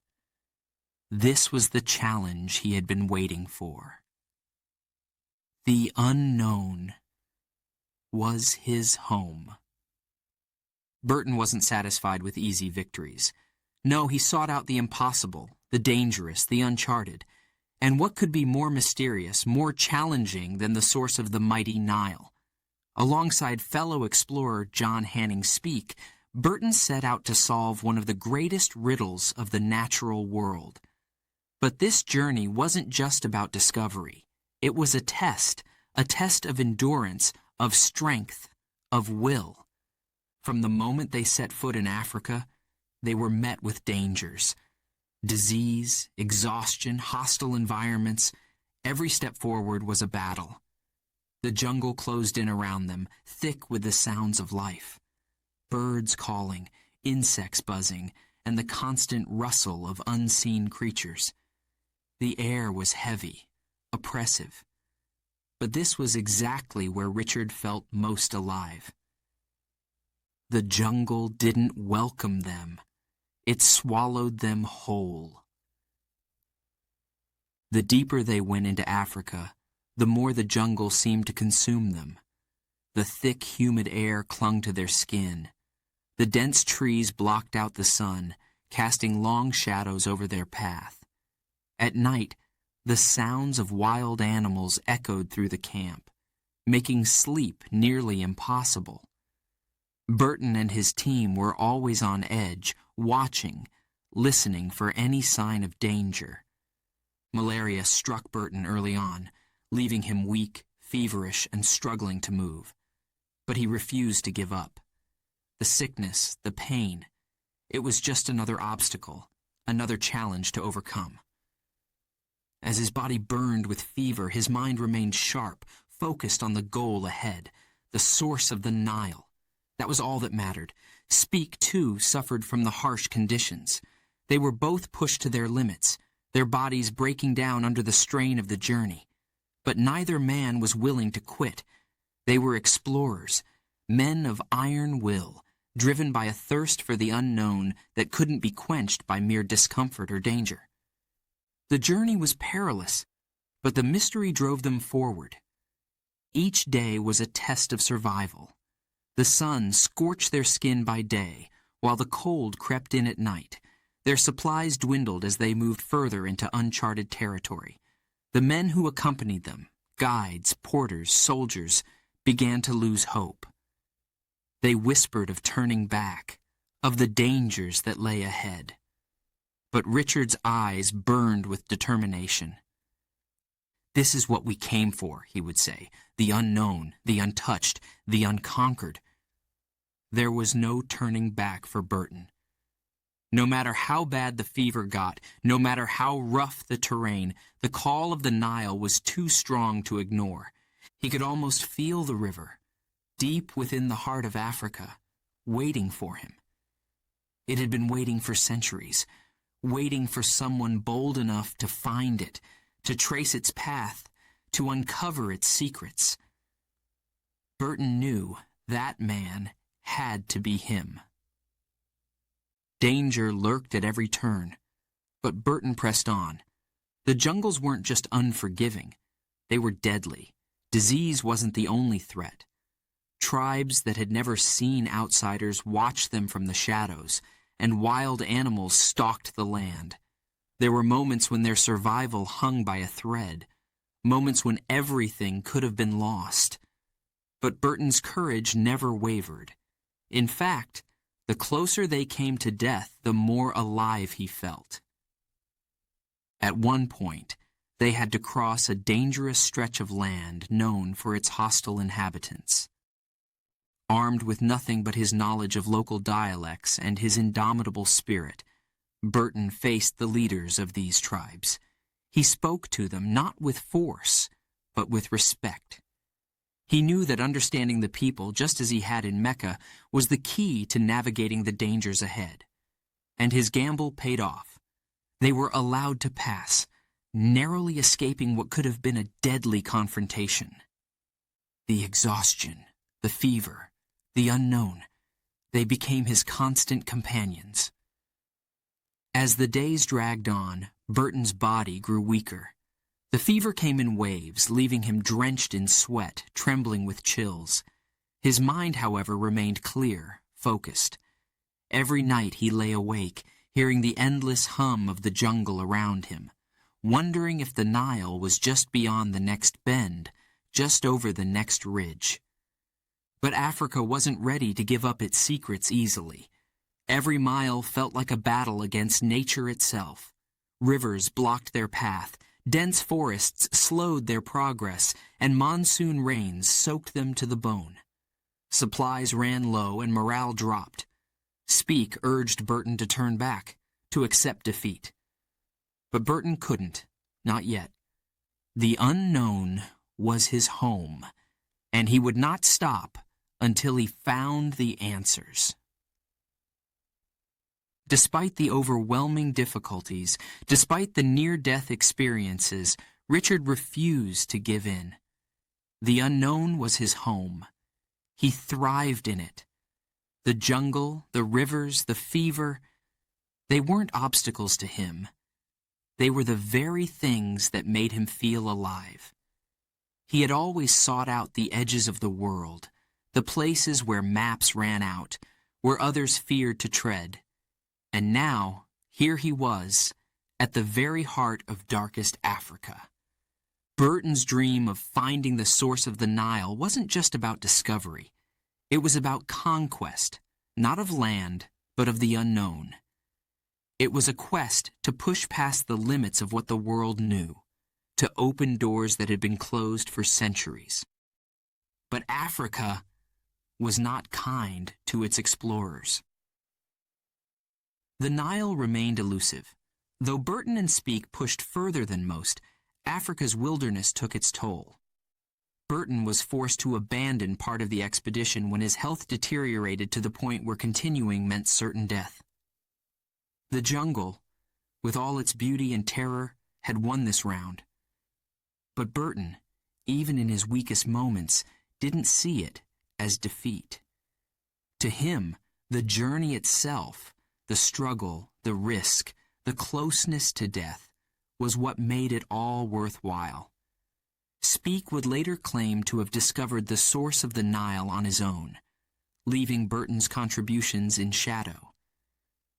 This was the challenge he had been waiting for. The unknown was his home. Burton wasn't satisfied with easy victories. No, he sought out the impossible, the dangerous, the uncharted. And what could be more mysterious, more challenging than the source of the mighty Nile? Alongside fellow explorer John Hanning Speke, Burton set out to solve one of the greatest riddles of the natural world. But this journey wasn't just about discovery. It was a test of endurance, of strength, of will. From the moment they set foot in Africa, they were met with dangers. Disease, exhaustion, hostile environments. Every step forward was a battle. The jungle closed in around them, thick with the sounds of life. Birds calling, insects buzzing, and the constant rustle of unseen creatures. The air was heavy, oppressive. But this was exactly where Richard felt most alive. The jungle didn't welcome them. It swallowed them whole. The deeper they went into Africa, the more the jungle seemed to consume them. The thick, humid air clung to their skin. The dense trees blocked out the sun, casting long shadows over their path. At night, the sounds of wild animals echoed through the camp, making sleep nearly impossible. Burton and his team were always on edge, watching, listening for any sign of danger. Malaria struck Burton early on, leaving him weak, feverish, and struggling to move. But he refused to give up. The sickness, the pain, it was just another obstacle, another challenge to overcome. As his body burned with fever, his mind remained sharp, focused on the goal ahead, the source of the Nile. That was all that mattered. Speke, too, suffered from the harsh conditions. They were both pushed to their limits, their bodies breaking down under the strain of the journey. But neither man was willing to quit. They were explorers, men of iron will, driven by a thirst for the unknown that couldn't be quenched by mere discomfort or danger. The journey was perilous, but the mystery drove them forward. Each day was a test of survival. The sun scorched their skin by day, while the cold crept in at night. Their supplies dwindled as they moved further into uncharted territory. The men who accompanied them, guides, porters, soldiers, began to lose hope. They whispered of turning back, of the dangers that lay ahead. But Richard's eyes burned with determination. "This is what we came for," he would say, "the unknown, the untouched, the unconquered." There was no turning back for Burton. No matter how bad the fever got, no matter how rough the terrain, the call of the Nile was too strong to ignore. He could almost feel the river, deep within the heart of Africa, waiting for him. It had been waiting for centuries, waiting for someone bold enough to find it, to trace its path, to uncover its secrets. Burton knew that man had to be him. Danger lurked at every turn, but Burton pressed on. The jungles weren't just unforgiving, they were deadly. Disease wasn't the only threat. Tribes that had never seen outsiders watched them from the shadows, and wild animals stalked the land. There were moments when their survival hung by a thread, moments when everything could have been lost. But Burton's courage never wavered. In fact, The closer they came to death, the more alive he felt. At one point, they had to cross a dangerous stretch of land known for its hostile inhabitants. Armed with nothing but his knowledge of local dialects and his indomitable spirit, Burton faced the leaders of these tribes. He spoke to them not with force, but with respect. He knew that understanding the people, just as he had in Mecca, was the key to navigating the dangers ahead. And his gamble paid off. They were allowed to pass, narrowly escaping what could have been a deadly confrontation. The exhaustion, the fever, the unknown, they became his constant companions. As the days dragged on, Burton's body grew weaker. The fever came in waves, leaving him drenched in sweat, trembling with chills. His mind, however, remained clear, focused. Every night he lay awake, hearing the endless hum of the jungle around him, wondering if the Nile was just beyond the next bend, just over the next ridge. But Africa wasn't ready to give up its secrets easily. Every mile felt like a battle against nature itself. Rivers blocked their path, dense forests slowed their progress, and monsoon rains soaked them to the bone. Supplies ran low and morale dropped. Speak urged Burton to turn back, to accept defeat. But Burton couldn't, not yet. The unknown was his home, and he would not stop until he found the answers. Despite the overwhelming difficulties, despite the near-death experiences, Richard refused to give in. The unknown was his home. He thrived in it. The jungle, the rivers, the fever, they weren't obstacles to him. They were the very things that made him feel alive. He had always sought out the edges of the world, the places where maps ran out, where others feared to tread. And now, here he was, at the very heart of darkest Africa. Burton's dream of finding the source of the Nile wasn't just about discovery. It was about conquest, not of land, but of the unknown. It was a quest to push past the limits of what the world knew, to open doors that had been closed for centuries. But Africa was not kind to its explorers. The Nile remained elusive. Though Burton and Speke pushed further than most, Africa's wilderness took its toll. Burton was forced to abandon part of the expedition when his health deteriorated to the point where continuing meant certain death. The jungle, with all its beauty and terror, had won this round. But Burton, even in his weakest moments, didn't see it as defeat. To him, the journey itself, the struggle, the risk, the closeness to death, was what made it all worthwhile. Speke would later claim to have discovered the source of the Nile on his own, leaving Burton's contributions in shadow.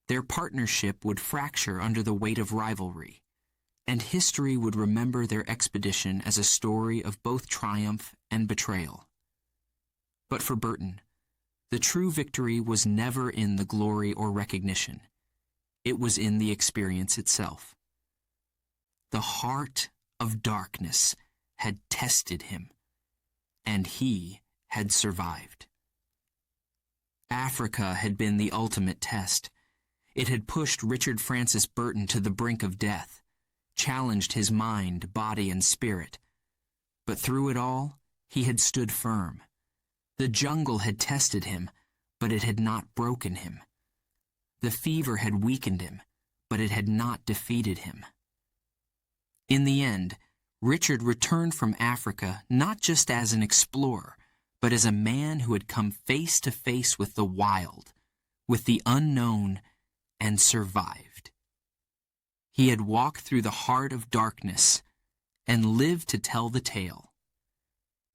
Their partnership would fracture under the weight of rivalry, and history would remember their expedition as a story of both triumph and betrayal. But for Burton, the true victory was never in the glory or recognition. It was in the experience itself. The heart of darkness had tested him, and he had survived. Africa had been the ultimate test. It had pushed Richard Francis Burton to the brink of death, challenged his mind, body, and spirit. But through it all, he had stood firm. The jungle had tested him, but it had not broken him. The fever had weakened him, but it had not defeated him. In the end, Richard returned from Africa not just as an explorer, but as a man who had come face to face with the wild, with the unknown, and survived. He had walked through the heart of darkness and lived to tell the tale.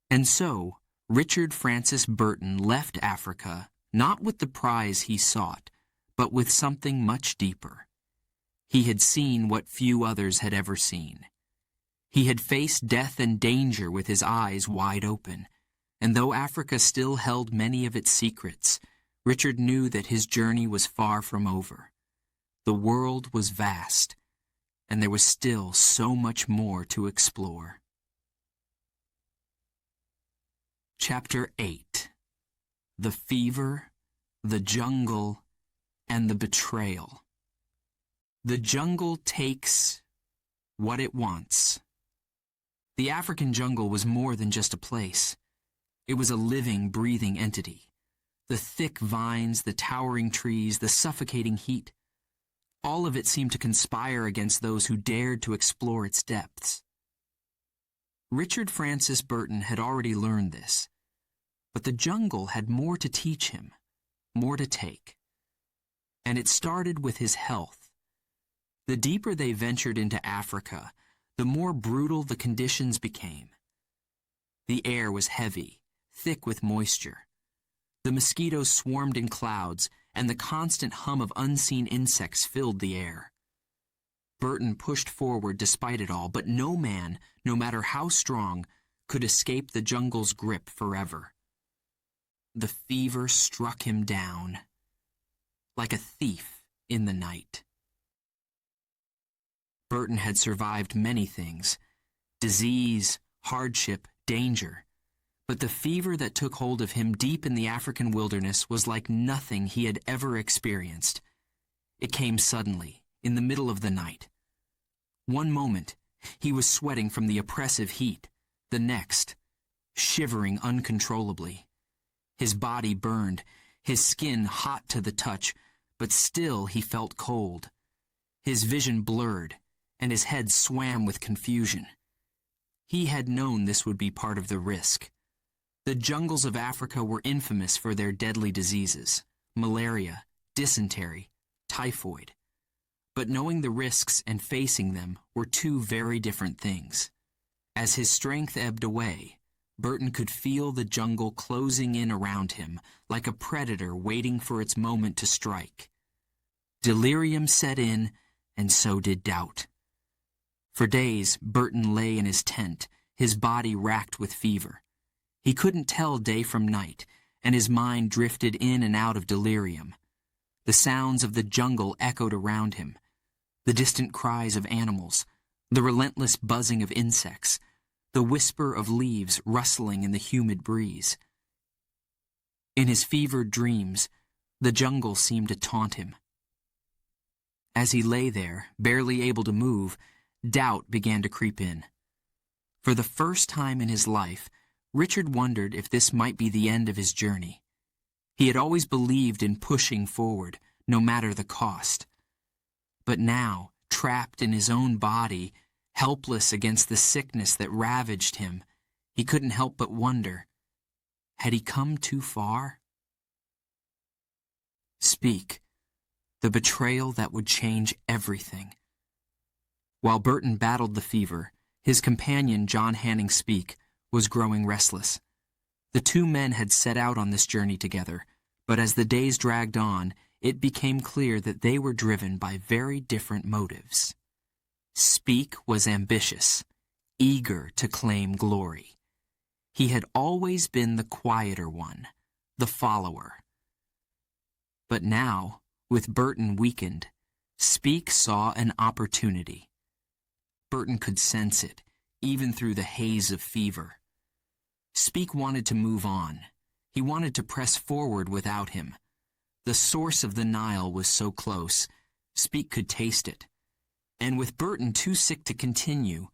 And so, Richard Francis Burton left Africa not with the prize he sought, but with something much deeper. He had seen what few others had ever seen. He had faced death and danger with his eyes wide open, and though Africa still held many of its secrets, Richard knew that his journey was far from over. The world was vast, and there was still so much more to explore. Chapter 8. The Fever, the Jungle, and the Betrayal. The jungle takes what it wants. The African jungle was more than just a place. It was a living, breathing entity. The thick vines, the towering trees, the suffocating heat. All of it seemed to conspire against those who dared to explore its depths. Richard Francis Burton had already learned this, but the jungle had more to teach him, more to take. And it started with his health. The deeper they ventured into Africa, the more brutal the conditions became. The air was heavy, thick with moisture. The mosquitoes swarmed in clouds, and the constant hum of unseen insects filled the air. Burton pushed forward despite it all, but no man, no matter how strong, could escape the jungle's grip forever. The fever struck him down, like a thief in the night. Burton had survived many things: disease, hardship, danger. But the fever that took hold of him deep in the African wilderness was like nothing he had ever experienced. It came suddenly, in the middle of the night. One moment, he was sweating from the oppressive heat. The next, shivering uncontrollably. His body burned, his skin hot to the touch, but still he felt cold. His vision blurred, and his head swam with confusion. He had known this would be part of the risk. The jungles of Africa were infamous for their deadly diseases: malaria, dysentery, typhoid. But knowing the risks and facing them were two very different things. As his strength ebbed away, Burton could feel the jungle closing in around him, like a predator waiting for its moment to strike. Delirium set in, and so did doubt. For days, Burton lay in his tent, his body racked with fever. He couldn't tell day from night, and his mind drifted in and out of delirium. The sounds of the jungle echoed around him, the distant cries of animals, the relentless buzzing of insects, the whisper of leaves rustling in the humid breeze. In his fevered dreams, the jungle seemed to taunt him. As he lay there, barely able to move, doubt began to creep in. For the first time in his life, Richard wondered if this might be the end of his journey. He had always believed in pushing forward, no matter the cost. But now, trapped in his own body, helpless against the sickness that ravaged him, he couldn't help but wonder, had he come too far? Speak, the betrayal that would change everything. While Burton battled the fever, his companion, John Hanning Speke, was growing restless. The two men had set out on this journey together, but as the days dragged on, it became clear that they were driven by very different motives. Speke was ambitious, eager to claim glory. He had always been the quieter one, the follower. But now, with Burton weakened, Speke saw an opportunity. Burton could sense it, even through the haze of fever. Speke wanted to move on. He wanted to press forward without him. The source of the Nile was so close, Speke could taste it. And with Burton too sick to continue,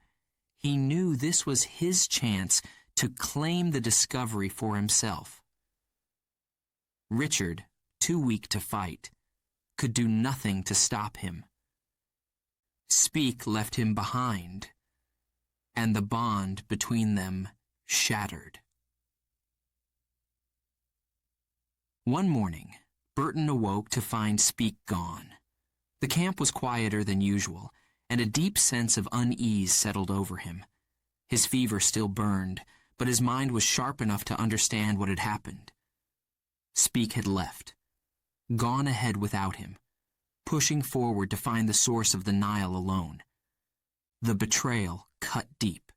he knew this was his chance to claim the discovery for himself. Richard, too weak to fight, could do nothing to stop him. Speke left him behind, and the bond between them shattered. One morning, Burton awoke to find Speke gone. The camp was quieter than usual, and a deep sense of unease settled over him. His fever still burned, but his mind was sharp enough to understand what had happened. Speke had left, gone ahead without him, pushing forward to find the source of the Nile alone. The betrayal cut deep.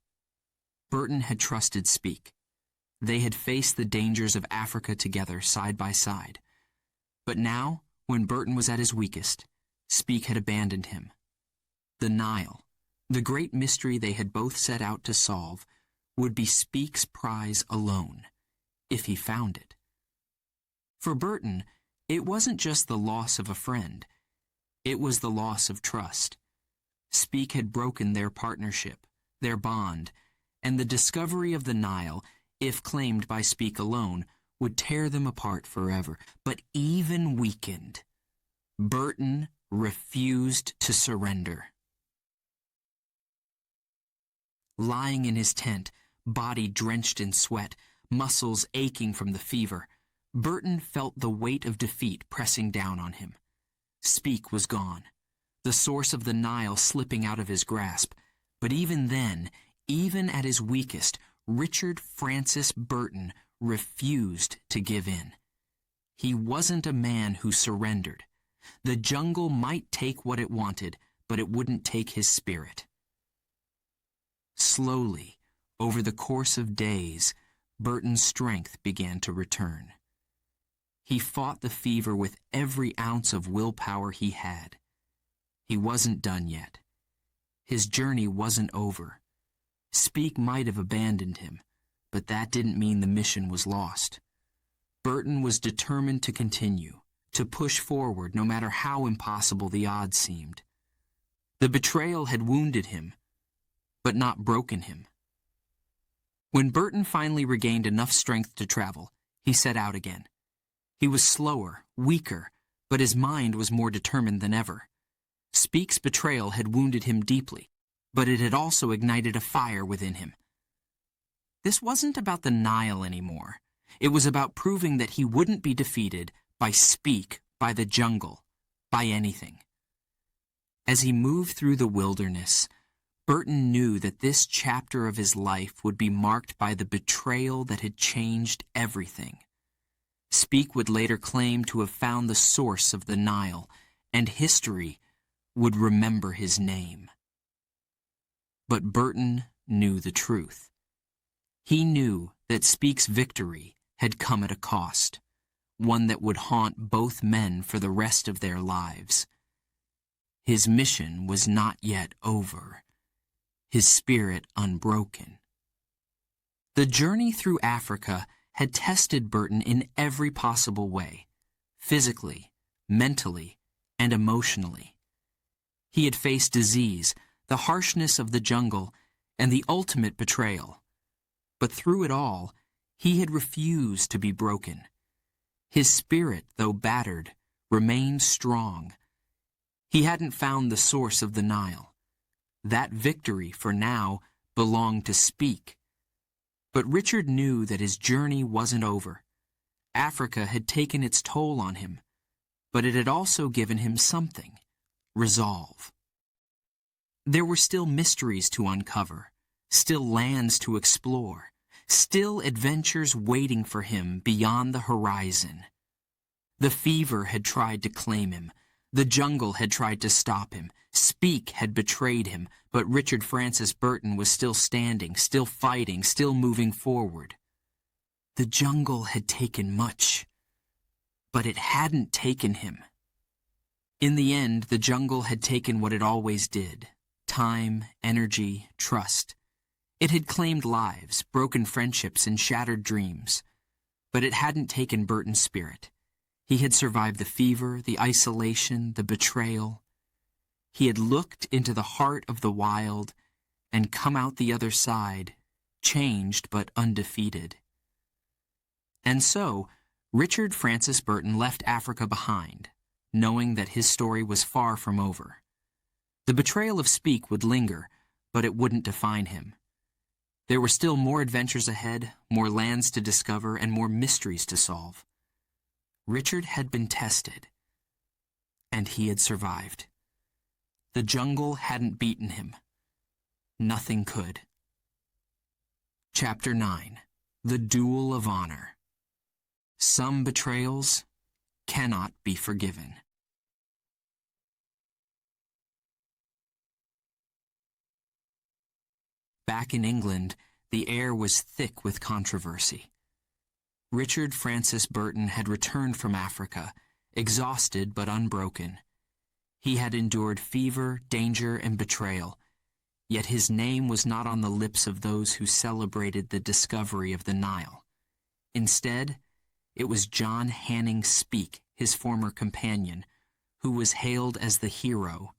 Burton had trusted Speke. They had faced the dangers of Africa together, side by side. But now, when Burton was at his weakest, Speke had abandoned him. The Nile, the great mystery they had both set out to solve, would be Speke's prize alone, if he found it. For Burton, it wasn't just the loss of a friend. It was the loss of trust. Speke had broken their partnership, their bond, and the discovery of the Nile, if claimed by Speke alone, would tear them apart forever. But even weakened, Burton refused to surrender. Lying in his tent, body drenched in sweat, muscles aching from the fever, Burton felt the weight of defeat pressing down on him. Speke was gone, the source of the Nile slipping out of his grasp. But even then, even at his weakest, Richard Francis Burton refused to give in. He wasn't a man who surrendered. The jungle might take what it wanted, but it wouldn't take his spirit. Slowly, over the course of days, Burton's strength began to return. He fought the fever with every ounce of willpower he had. He wasn't done yet. His journey wasn't over. Speke might have abandoned him, but that didn't mean the mission was lost. Burton was determined to continue, to push forward no matter how impossible the odds seemed. The betrayal had wounded him, but not broken him. When Burton finally regained enough strength to travel, he set out again. He was slower, weaker, but his mind was more determined than ever. Speke's betrayal had wounded him deeply, but it had also ignited a fire within him. This wasn't about the Nile anymore. It was about proving that he wouldn't be defeated by Speke, by the jungle, by anything. As he moved through the wilderness, Burton knew that this chapter of his life would be marked by the betrayal that had changed everything. Speke would later claim to have found the source of the Nile, and history would remember his name. But Burton knew the truth. He knew that Speke's victory had come at a cost, one that would haunt both men for the rest of their lives. His mission was not yet over, his spirit unbroken. The journey through Africa had tested Burton in every possible way, physically, mentally, and emotionally. He had faced disease, the harshness of the jungle, and the ultimate betrayal. But through it all, he had refused to be broken. His spirit, though battered, remained strong. He hadn't found the source of the Nile. That victory, for now, belonged to Speke. But Richard knew that his journey wasn't over. Africa had taken its toll on him, but it had also given him something: resolve. There were still mysteries to uncover, still lands to explore, still adventures waiting for him beyond the horizon. The fever had tried to claim him. The jungle had tried to stop him. Speke had betrayed him, but Richard Francis Burton was still standing, still fighting, still moving forward. The jungle had taken much, but it hadn't taken him. In the end, the jungle had taken what it always did: time, energy, trust. It had claimed lives, broken friendships, and shattered dreams. But it hadn't taken Burton's spirit. He had survived the fever, the isolation, the betrayal. He had looked into the heart of the wild and come out the other side, changed but undefeated. And so, Richard Francis Burton left Africa behind, knowing that his story was far from over. The betrayal of Speke would linger, but it wouldn't define him. There were still more adventures ahead, more lands to discover, and more mysteries to solve. Richard had been tested, and he had survived. The jungle hadn't beaten him. Nothing could. Chapter 9. The Duel of Honor. Some betrayals cannot be forgiven. Back in England, the air was thick with controversy. Richard Francis Burton had returned from Africa, exhausted but unbroken. He had endured fever, danger, and betrayal, yet his name was not on the lips of those who celebrated the discovery of the Nile. Instead, it was John Hanning Speke, his former companion, who was hailed as the hero.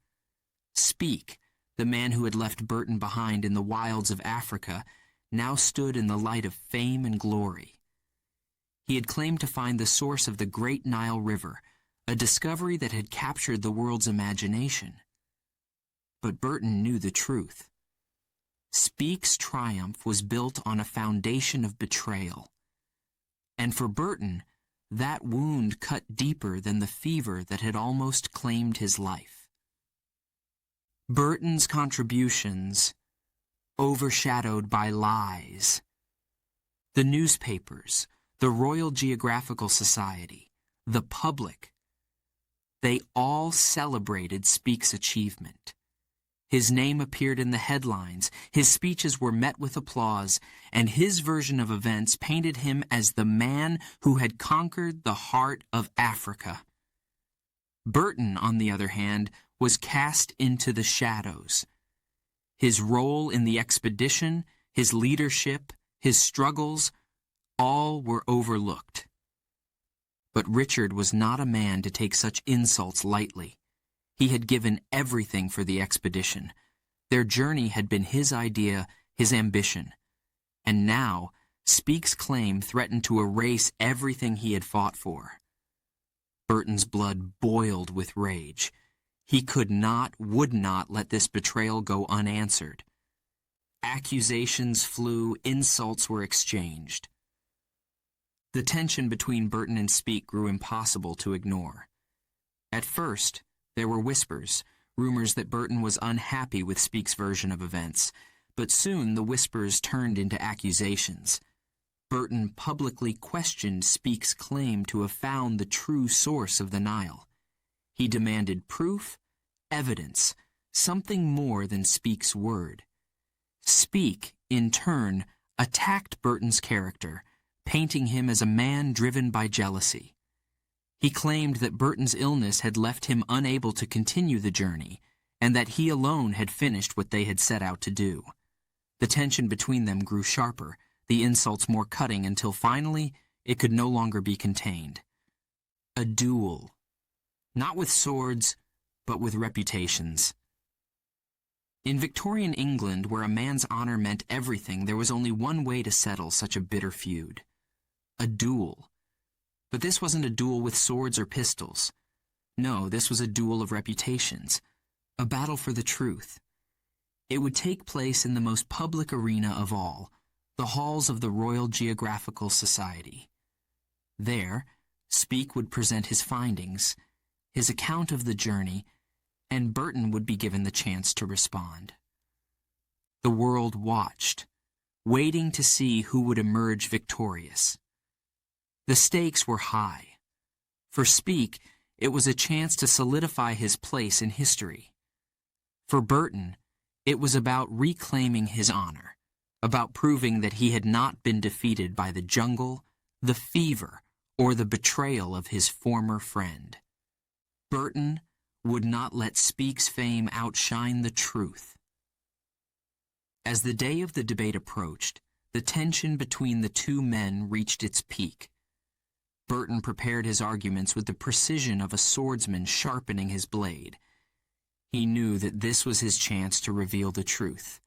Speke, the man who had left Burton behind in the wilds of Africa, now stood in the light of fame and glory. He had claimed to find the source of the great Nile River, a discovery that had captured the world's imagination. But Burton knew the truth. Speke's triumph was built on a foundation of betrayal. And for Burton, that wound cut deeper than the fever that had almost claimed his life. Burton's contributions, overshadowed by lies. The newspapers, the Royal Geographical Society, the public, they all celebrated Speke's achievement. His name appeared in the headlines, his speeches were met with applause, and his version of events painted him as the man who had conquered the heart of Africa. Burton, on the other hand, was cast into the shadows. His role in the expedition, his leadership, his struggles, all were overlooked. But Richard was not a man to take such insults lightly. He had given everything for the expedition. Their journey had been his idea, his ambition. And now, Speke's claim threatened to erase everything he had fought for. Burton's blood boiled with rage. He could not, would not let this betrayal go unanswered. Accusations flew, insults were exchanged. The tension between Burton and Speke grew impossible to ignore. At first, there were whispers, rumors that Burton was unhappy with Speke's version of events, but soon the whispers turned into accusations. Burton publicly questioned Speke's claim to have found the true source of the Nile. He demanded proof, evidence, something more than Speke's word. Speke, in turn, attacked Burton's character, painting him as a man driven by jealousy. He claimed that Burton's illness had left him unable to continue the journey, and that he alone had finished what they had set out to do. The tension between them grew sharper, the insults more cutting, until finally it could no longer be contained. A duel. Not with swords, but with reputations. In Victorian England, where a man's honor meant everything, there was only one way to settle such a bitter feud. A duel. But this wasn't a duel with swords or pistols. No, this was a duel of reputations. A battle for the truth. It would take place in the most public arena of all, the halls of the Royal Geographical Society. There, Speke would present his findings, his account of the journey, and Burton would be given the chance to respond. The world watched, waiting to see who would emerge victorious. The stakes were high. For Speke, it was a chance to solidify his place in history. For Burton, it was about reclaiming his honor, about proving that he had not been defeated by the jungle, the fever, or the betrayal of his former friend. Burton would not let Speke's fame outshine the truth. As the day of the debate approached, the tension between the two men reached its peak. Burton prepared his arguments with the precision of a swordsman sharpening his blade. He knew that this was his chance to reveal the truth,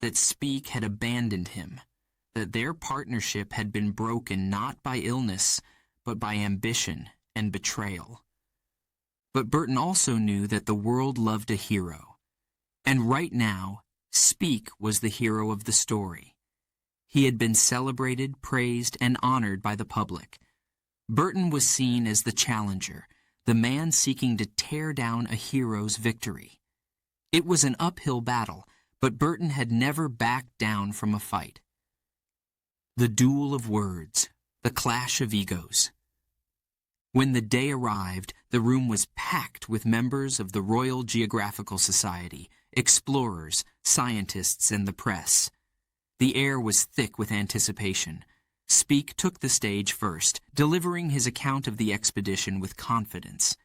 that Speke had abandoned him, that their partnership had been broken not by illness, but by ambition and betrayal. But Burton also knew that the world loved a hero, and right now, Speke was the hero of the story. He had been celebrated, praised, and honored by the public. Burton was seen as the challenger, the man seeking to tear down a hero's victory. It was an uphill battle, but Burton had never backed down from a fight. The duel of words, the clash of egos. When the day arrived, the room was packed with members of the Royal Geographical Society, explorers, scientists, and the press. The air was thick with anticipation. Speke took the stage first, delivering his account of the expedition with confidence.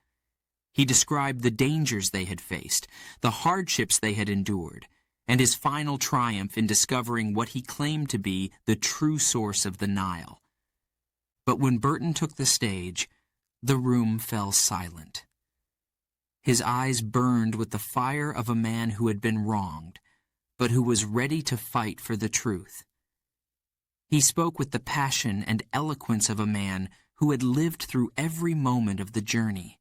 He described the dangers they had faced, the hardships they had endured, and his final triumph in discovering what he claimed to be the true source of the Nile. But when Burton took the stage, the room fell silent. His eyes burned with the fire of a man who had been wronged, but who was ready to fight for the truth. He spoke with the passion and eloquence of a man who had lived through every moment of the journey.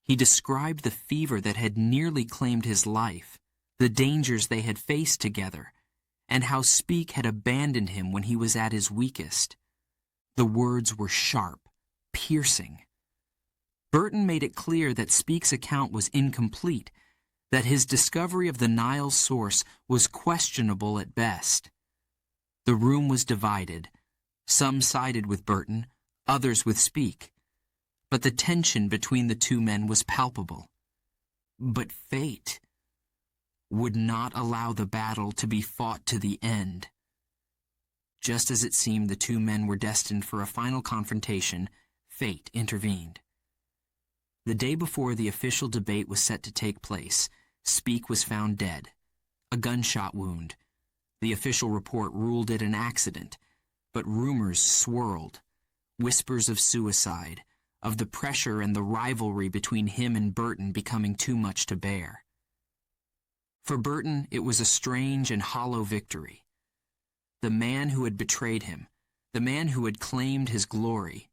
He described the fever that had nearly claimed his life, the dangers they had faced together, and how Speke had abandoned him when he was at his weakest. The words were sharp, piercing. Burton made it clear that Speke's account was incomplete, that his discovery of the Nile's source was questionable at best. The room was divided. Some sided with Burton, others with Speke. But the tension between the two men was palpable. But fate would not allow the battle to be fought to the end. Just as it seemed the two men were destined for a final confrontation, fate intervened. The day before the official debate was set to take place, Speke was found dead, a gunshot wound. The official report ruled it an accident, but rumors swirled, whispers of suicide, of the pressure and the rivalry between him and Burton becoming too much to bear. For Burton, it was a strange and hollow victory. The man who had betrayed him, the man who had claimed his glory,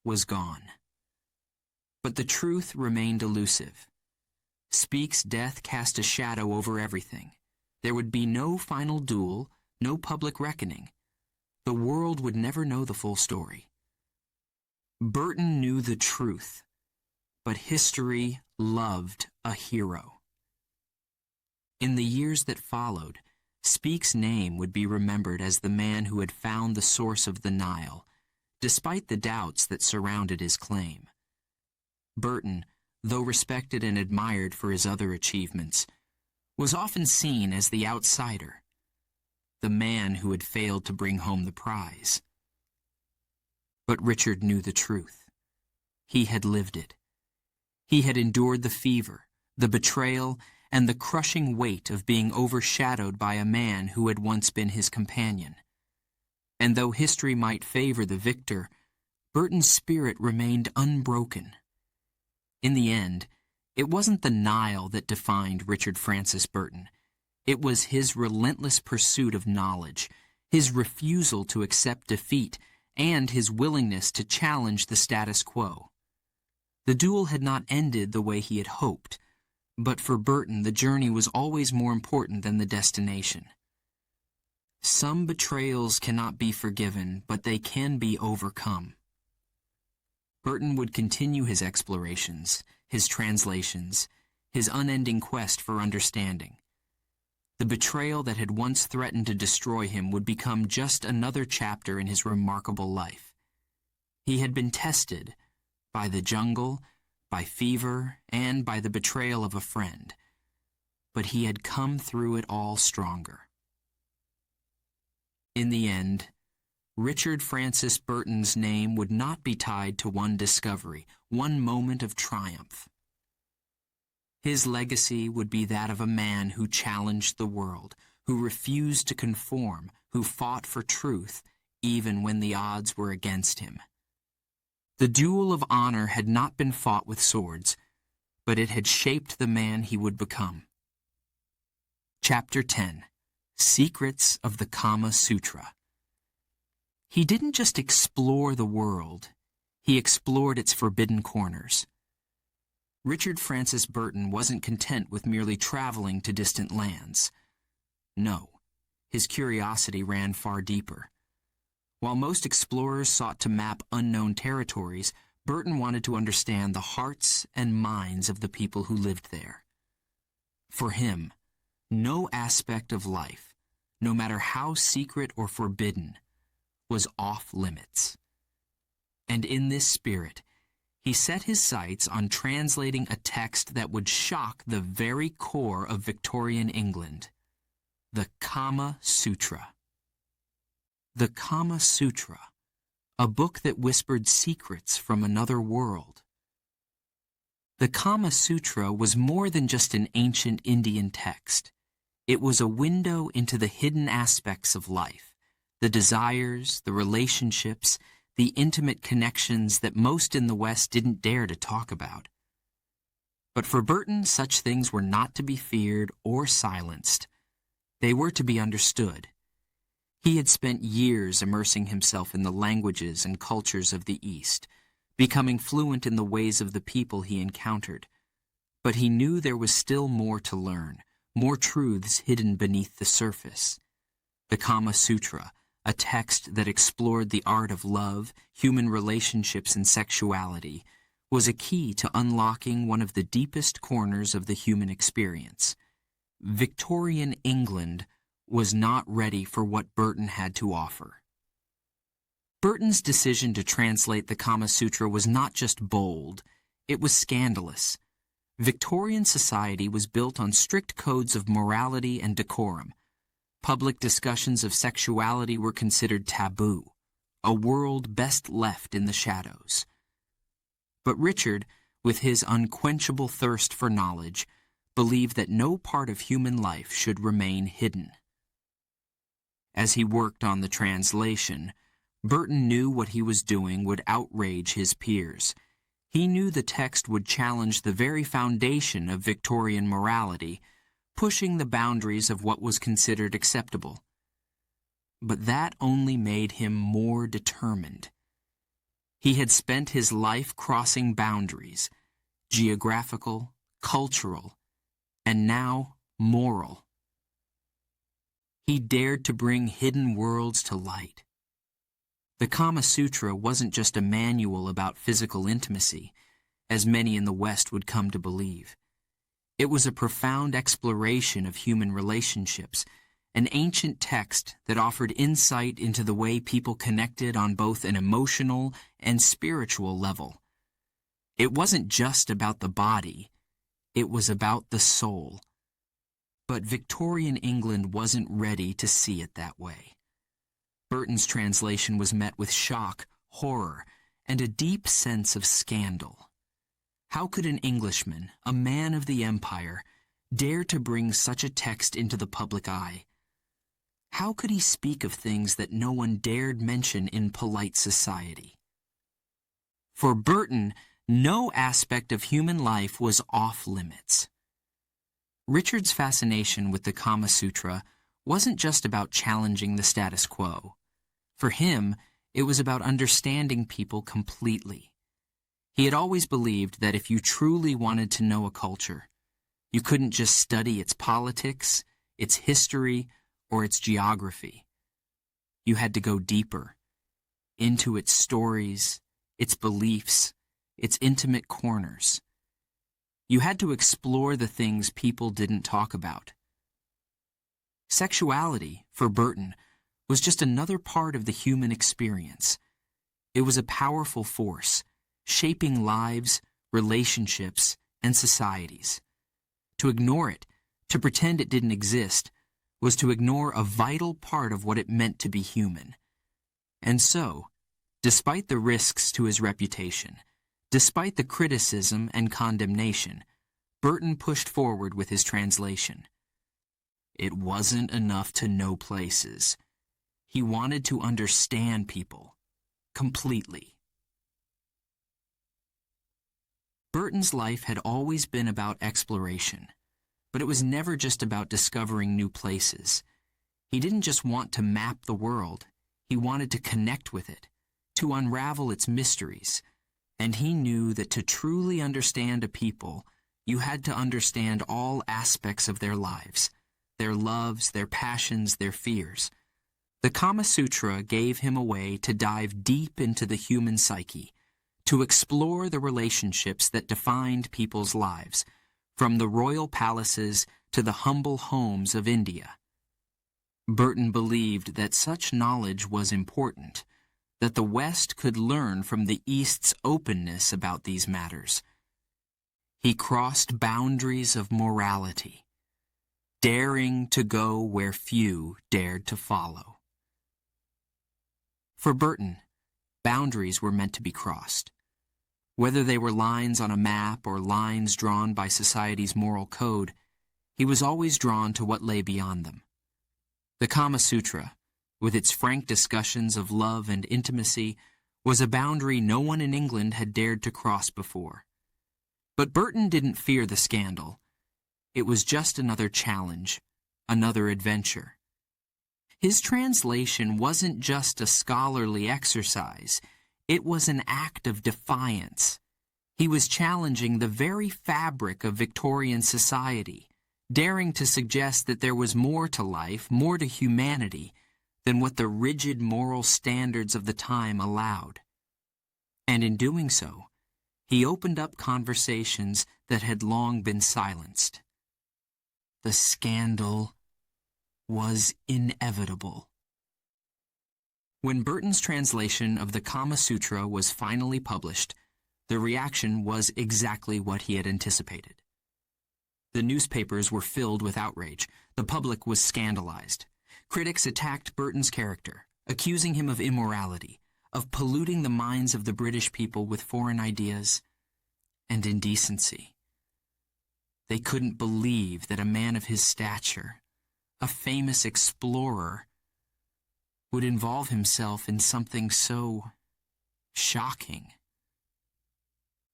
was gone. But the truth remained elusive. Speke's death cast a shadow over everything. There would be no final duel, no public reckoning. The world would never know the full story. Burton knew the truth, but history loved a hero. In the years that followed, Speke's name would be remembered as the man who had found the source of the Nile, despite the doubts that surrounded his claim. Burton, though respected and admired for his other achievements, was often seen as the outsider, the man who had failed to bring home the prize. But Richard knew the truth. He had lived it. He had endured the fever, the betrayal, and the crushing weight of being overshadowed by a man who had once been his companion. And though history might favor the victor, Burton's spirit remained unbroken. In the end, it wasn't the Nile that defined Richard Francis Burton. It was his relentless pursuit of knowledge, his refusal to accept defeat, and his willingness to challenge the status quo. The duel had not ended the way he had hoped, but for Burton the journey was always more important than the destination. Some betrayals cannot be forgiven, but they can be overcome. Burton would continue his explorations, his translations, his unending quest for understanding. The betrayal that had once threatened to destroy him would become just another chapter in his remarkable life. He had been tested by the jungle, by fever, and by the betrayal of a friend, but he had come through it all stronger. In the end, Richard Francis Burton's name would not be tied to one discovery, one moment of triumph. His legacy would be that of a man who challenged the world, who refused to conform, who fought for truth, even when the odds were against him. The duel of honor had not been fought with swords, but it had shaped the man he would become. Chapter 10. Secrets of the Kama Sutra. He didn't just explore the world, he explored its forbidden corners. Richard Francis Burton wasn't content with merely traveling to distant lands. No, his curiosity ran far deeper. While most explorers sought to map unknown territories, Burton wanted to understand the hearts and minds of the people who lived there. For him, no aspect of life, no matter how secret or forbidden, was off limits. And in this spirit, he set his sights on translating a text that would shock the very core of Victorian England, the Kama Sutra. The Kama Sutra, a book that whispered secrets from another world. The Kama Sutra was more than just an ancient Indian text. It was a window into the hidden aspects of life, the desires, the relationships, the intimate connections that most in the West didn't dare to talk about. But for Burton, such things were not to be feared or silenced. They were to be understood. He had spent years immersing himself in the languages and cultures of the East, becoming fluent in the ways of the people he encountered. But he knew there was still more to learn, more truths hidden beneath the surface. The Kama Sutra, a text that explored the art of love, human relationships, and sexuality, was a key to unlocking one of the deepest corners of the human experience. Victorian England was not ready for what Burton had to offer. Burton's decision to translate the Kama Sutra was not just bold, it was scandalous. Victorian society was built on strict codes of morality and decorum. Public discussions of sexuality were considered taboo, a world best left in the shadows. But Richard, with his unquenchable thirst for knowledge, believed that no part of human life should remain hidden. As he worked on the translation, Burton knew what he was doing would outrage his peers. He knew the text would challenge the very foundation of Victorian morality, pushing the boundaries of what was considered acceptable. But that only made him more determined. He had spent his life crossing boundaries, geographical, cultural, and now moral. He dared to bring hidden worlds to light. The Kama Sutra wasn't just a manual about physical intimacy, as many in the West would come to believe. It was a profound exploration of human relationships, an ancient text that offered insight into the way people connected on both an emotional and spiritual level. It wasn't just about the body, it was about the soul. But Victorian England wasn't ready to see it that way. Burton's translation was met with shock, horror, and a deep sense of scandal. How could an Englishman, a man of the empire, dare to bring such a text into the public eye? How could he speak of things that no one dared mention in polite society? For Burton, no aspect of human life was off limits. Richard's fascination with the Kama Sutra wasn't just about challenging the status quo. For him, it was about understanding people completely. He had always believed that if you truly wanted to know a culture, you couldn't just study its politics, its history, or its geography. You had to go deeper, into its stories, its beliefs, its intimate corners. You had to explore the things people didn't talk about. Sexuality, for Burton, was just another part of the human experience. It was a powerful force, shaping lives, relationships, and societies. To ignore it, to pretend it didn't exist, was to ignore a vital part of what it meant to be human. And so, despite the risks to his reputation, despite the criticism and condemnation, Burton pushed forward with his translation. It wasn't enough to know places. He wanted to understand people, completely. Burton's life had always been about exploration, but it was never just about discovering new places. He didn't just want to map the world, he wanted to connect with it, to unravel its mysteries, and he knew that to truly understand a people, you had to understand all aspects of their lives, their loves, their passions, their fears. The Kama Sutra gave him a way to dive deep into the human psyche, to explore the relationships that defined people's lives, from the royal palaces to the humble homes of India. Burton believed that such knowledge was important, that the West could learn from the East's openness about these matters. He crossed boundaries of morality, daring to go where few dared to follow. For Burton, boundaries were meant to be crossed. Whether they were lines on a map or lines drawn by society's moral code, he was always drawn to what lay beyond them. The Kama Sutra, with its frank discussions of love and intimacy, was a boundary no one in England had dared to cross before. But Burton didn't fear the scandal. It was just another challenge, another adventure. His translation wasn't just a scholarly exercise. It was an act of defiance. He was challenging the very fabric of Victorian society, daring to suggest that there was more to life, more to humanity, than what the rigid moral standards of the time allowed. And in doing so, he opened up conversations that had long been silenced. The scandal was inevitable. When Burton's translation of the Kama Sutra was finally published, the reaction was exactly what he had anticipated. The newspapers were filled with outrage. The public was scandalized. Critics attacked Burton's character, accusing him of immorality, of polluting the minds of the British people with foreign ideas and indecency. They couldn't believe that a man of his stature, a famous explorer, would involve himself in something so shocking.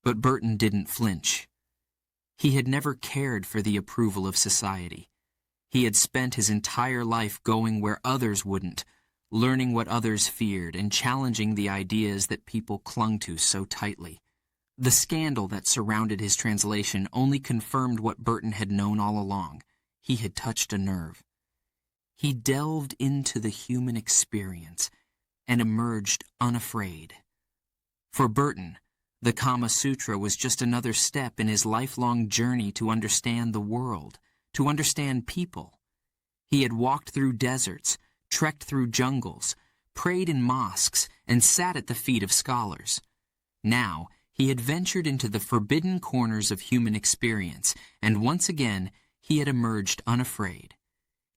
But Burton didn't flinch. He had never cared for the approval of society. He had spent his entire life going where others wouldn't, learning what others feared and challenging the ideas that people clung to so tightly. The scandal that surrounded his translation only confirmed what Burton had known all along. He had touched a nerve. He delved into the human experience and emerged unafraid. For Burton, the Kama Sutra was just another step in his lifelong journey to understand the world, to understand people. He had walked through deserts, trekked through jungles, prayed in mosques, and sat at the feet of scholars. Now, he had ventured into the forbidden corners of human experience, and once again, he had emerged unafraid.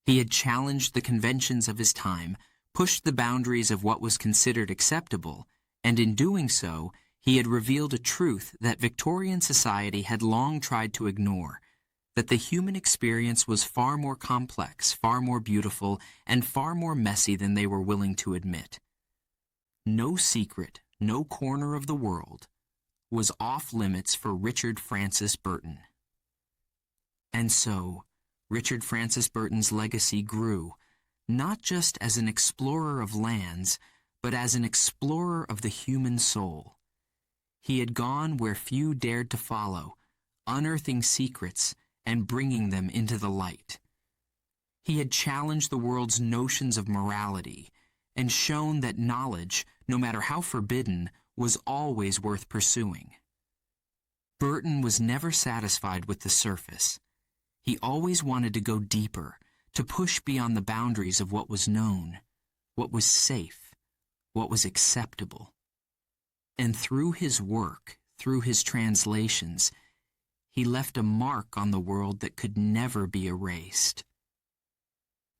He had challenged the conventions of his time, pushed the boundaries of what was considered acceptable, and in doing so, he had revealed a truth that Victorian society had long tried to ignore, that the human experience was far more complex, far more beautiful, and far more messy than they were willing to admit. No secret, no corner of the world was off limits for Richard Francis Burton. And so, Richard Francis Burton's legacy grew, not just as an explorer of lands, but as an explorer of the human soul. He had gone where few dared to follow, unearthing secrets and bringing them into the light. He had challenged the world's notions of morality and shown that knowledge, no matter how forbidden, was always worth pursuing. Burton was never satisfied with the surface. He always wanted to go deeper, to push beyond the boundaries of what was known, what was safe, what was acceptable. And through his work, through his translations, he left a mark on the world that could never be erased.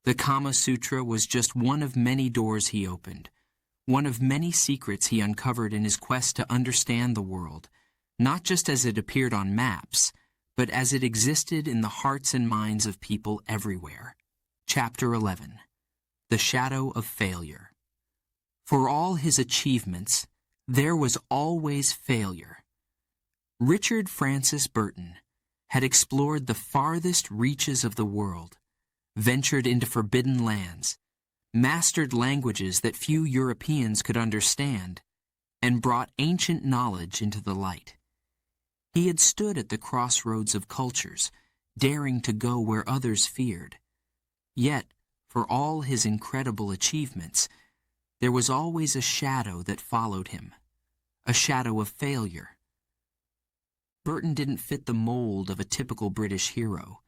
The Kama Sutra was just one of many doors he opened, one of many secrets he uncovered in his quest to understand the world, not just as it appeared on maps, but as it existed in the hearts and minds of people everywhere. Chapter 11. The Shadow of Failure. For all his achievements, there was always failure. Richard Francis Burton had explored the farthest reaches of the world, ventured into forbidden lands, mastered languages that few Europeans could understand, and brought ancient knowledge into the light. He had stood at the crossroads of cultures, daring to go where others feared. Yet, for all his incredible achievements, there was always a shadow that followed him, a shadow of failure. Burton didn't fit the mold of a typical British hero.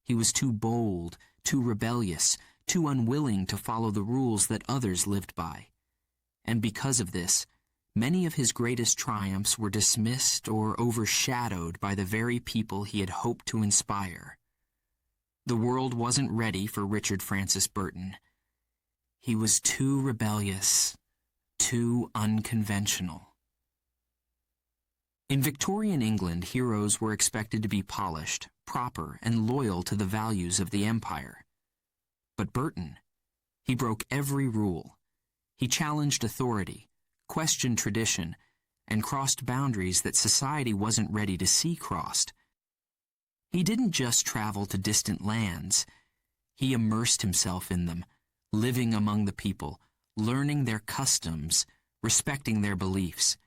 He was too bold, too rebellious, too unwilling to follow the rules that others lived by. And because of this, many of his greatest triumphs were dismissed or overshadowed by the very people he had hoped to inspire. The world wasn't ready for Richard Francis Burton. He was too rebellious, too unconventional. In Victorian England, heroes were expected to be polished, proper, and loyal to the values of the empire. But Burton, he broke every rule. He challenged authority, questioned tradition, and crossed boundaries that society wasn't ready to see crossed. He didn't just travel to distant lands. He immersed himself in them, living among the people, learning their customs, respecting their beliefs.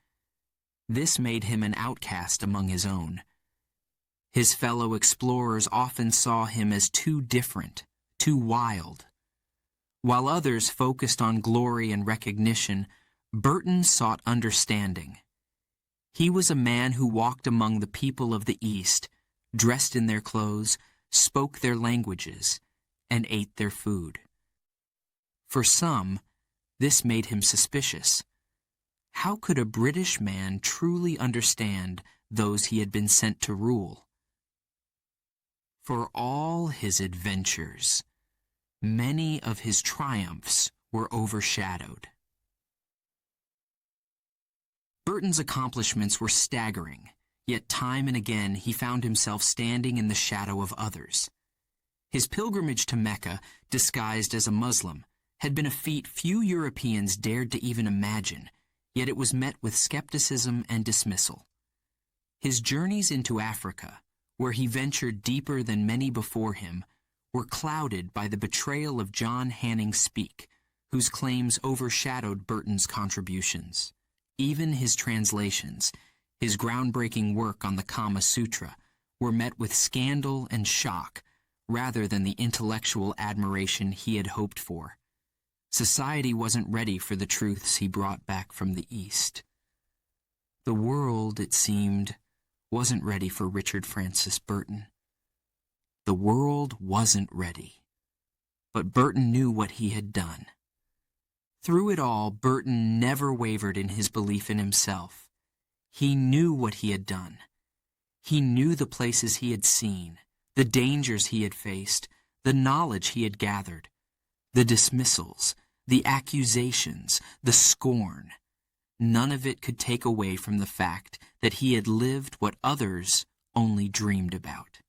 This made him an outcast among his own. His fellow explorers often saw him as too different, too wild. While others focused on glory and recognition, Burton sought understanding. He was a man who walked among the people of the East, dressed in their clothes, spoke their languages, and ate their food. For some, this made him suspicious. How could a British man truly understand those he had been sent to rule? For all his adventures, many of his triumphs were overshadowed. Burton's accomplishments were staggering, yet time and again he found himself standing in the shadow of others. His pilgrimage to Mecca, disguised as a Muslim, had been a feat few Europeans dared to even imagine, yet it was met with skepticism and dismissal. His journeys into Africa, where he ventured deeper than many before him, were clouded by the betrayal of John Hanning Speke, whose claims overshadowed Burton's contributions. Even his translations, his groundbreaking work on the Kama Sutra, were met with scandal and shock rather than the intellectual admiration he had hoped for. Society wasn't ready for the truths he brought back from the East. The world, it seemed, wasn't ready for Richard Francis Burton. The world wasn't ready. But Burton knew what he had done. Through it all, Burton never wavered in his belief in himself. He knew what he had done. He knew the places he had seen, the dangers he had faced, the knowledge he had gathered, the dismissals, the accusations, the scorn. None of it could take away from the fact that he had lived what others only dreamed about.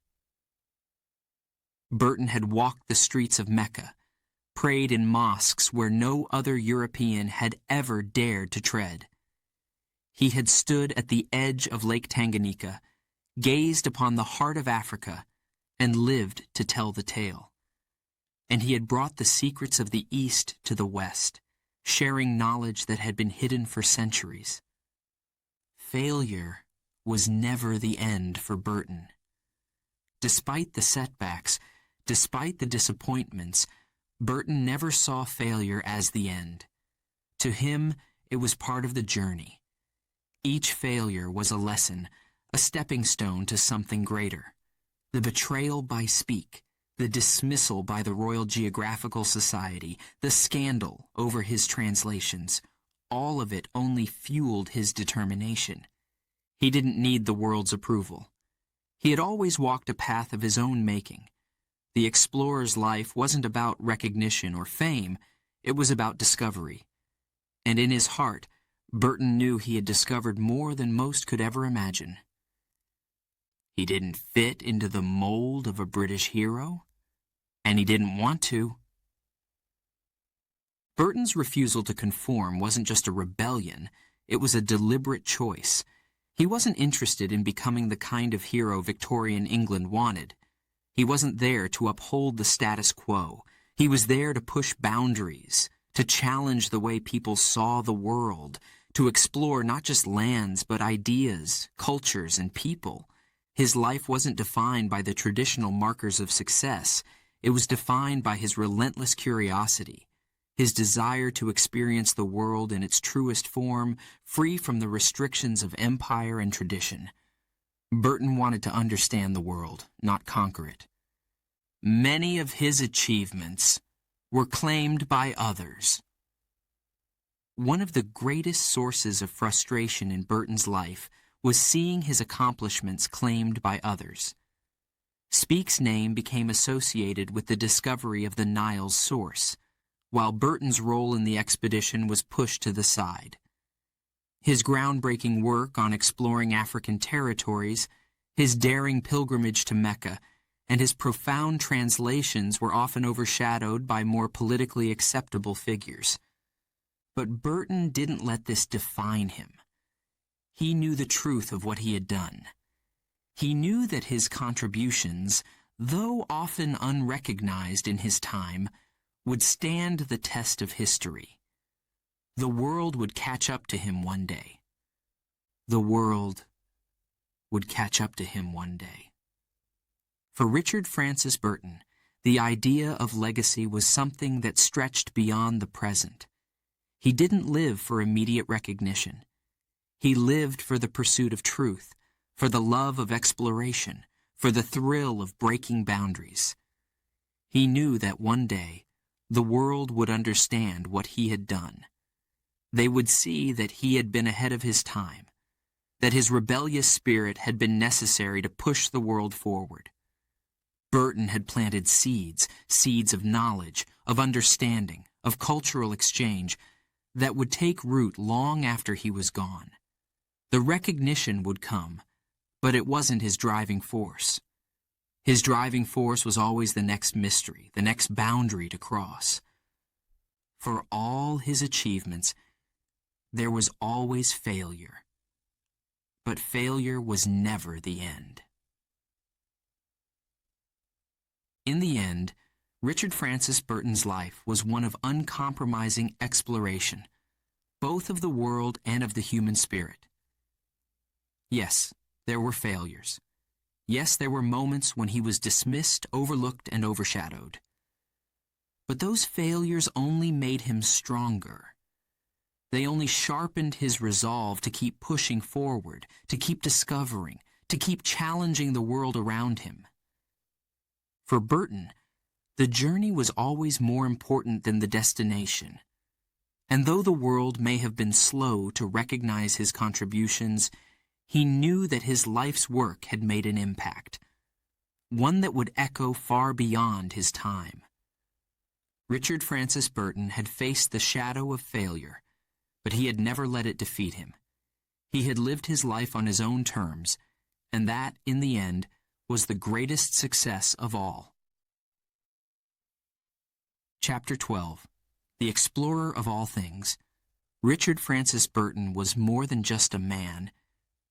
Burton had walked the streets of Mecca, prayed in mosques where no other European had ever dared to tread. He had stood at the edge of Lake Tanganyika, gazed upon the heart of Africa, and lived to tell the tale. And he had brought the secrets of the East to the West, sharing knowledge that had been hidden for centuries. Failure was never the end for Burton. Despite the setbacks, despite the disappointments, Burton never saw failure as the end. To him, it was part of the journey. Each failure was a lesson, a stepping stone to something greater. The betrayal by Speke, the dismissal by the Royal Geographical Society, the scandal over his translations, all of it only fueled his determination. He didn't need the world's approval. He had always walked a path of his own making. The explorer's life wasn't about recognition or fame, it was about discovery. And in his heart, Burton knew he had discovered more than most could ever imagine. He didn't fit into the mold of a British hero, and he didn't want to. Burton's refusal to conform wasn't just a rebellion, it was a deliberate choice. He wasn't interested in becoming the kind of hero Victorian England wanted. He wasn't there to uphold the status quo. He was there to push boundaries, to challenge the way people saw the world, to explore not just lands but ideas, cultures, and people. His life wasn't defined by the traditional markers of success. It was defined by his relentless curiosity, his desire to experience the world in its truest form, free from the restrictions of empire and tradition. Burton wanted to understand the world, not conquer it. Many of his achievements were claimed by others. One of the greatest sources of frustration in Burton's life was seeing his accomplishments claimed by others. Speke's name became associated with the discovery of the Nile's source. while Burton's role in the expedition was pushed to the side. His groundbreaking work on exploring African territories, his daring pilgrimage to Mecca, and his profound translations were often overshadowed by more politically acceptable figures. But Burton didn't let this define him. He knew the truth of what he had done. He knew that his contributions, though often unrecognized in his time, would stand the test of history. The world would catch up to him one day. The world would catch up to him one day. For Richard Francis Burton, the idea of legacy was something that stretched beyond the present. He didn't live for immediate recognition. He lived for the pursuit of truth, for the love of exploration, for the thrill of breaking boundaries. He knew that one day the world would understand what he had done. They would see that he had been ahead of his time, that his rebellious spirit had been necessary to push the world forward. Burton had planted seeds of knowledge, of understanding, of cultural exchange, that would take root long after he was gone. The recognition would come, but it wasn't his driving force. His driving force was always the next mystery, the next boundary to cross. For all his achievements, there was always failure. But failure was never the end. In the end, Richard Francis Burton's life was one of uncompromising exploration, both of the world and of the human spirit. Yes, there were failures. Yes, there were moments when he was dismissed, overlooked, and overshadowed. But those failures only made him stronger. They only sharpened his resolve to keep pushing forward, to keep discovering, to keep challenging the world around him. For Burton, the journey was always more important than the destination. And though the world may have been slow to recognize his contributions, he knew that his life's work had made an impact, one that would echo far beyond his time. Richard Francis Burton had faced the shadow of failure, but he had never let it defeat him. He had lived his life on his own terms, and that, in the end, was the greatest success of all. Chapter 12. The Explorer of All Things. Richard Francis Burton was more than just a man.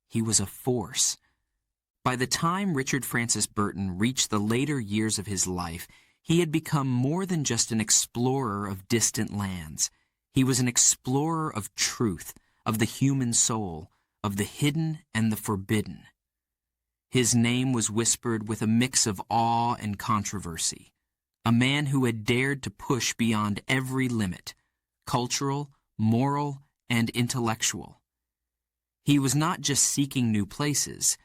He was a force. By the time Richard Francis Burton reached the later years of his life, he had become more than just an explorer of distant lands. He was an explorer of truth, of the human soul, of the hidden and the forbidden. His name was whispered with a mix of awe and controversy. A man who had dared to push beyond every limit, cultural, moral, and intellectual. He was not just seeking new places,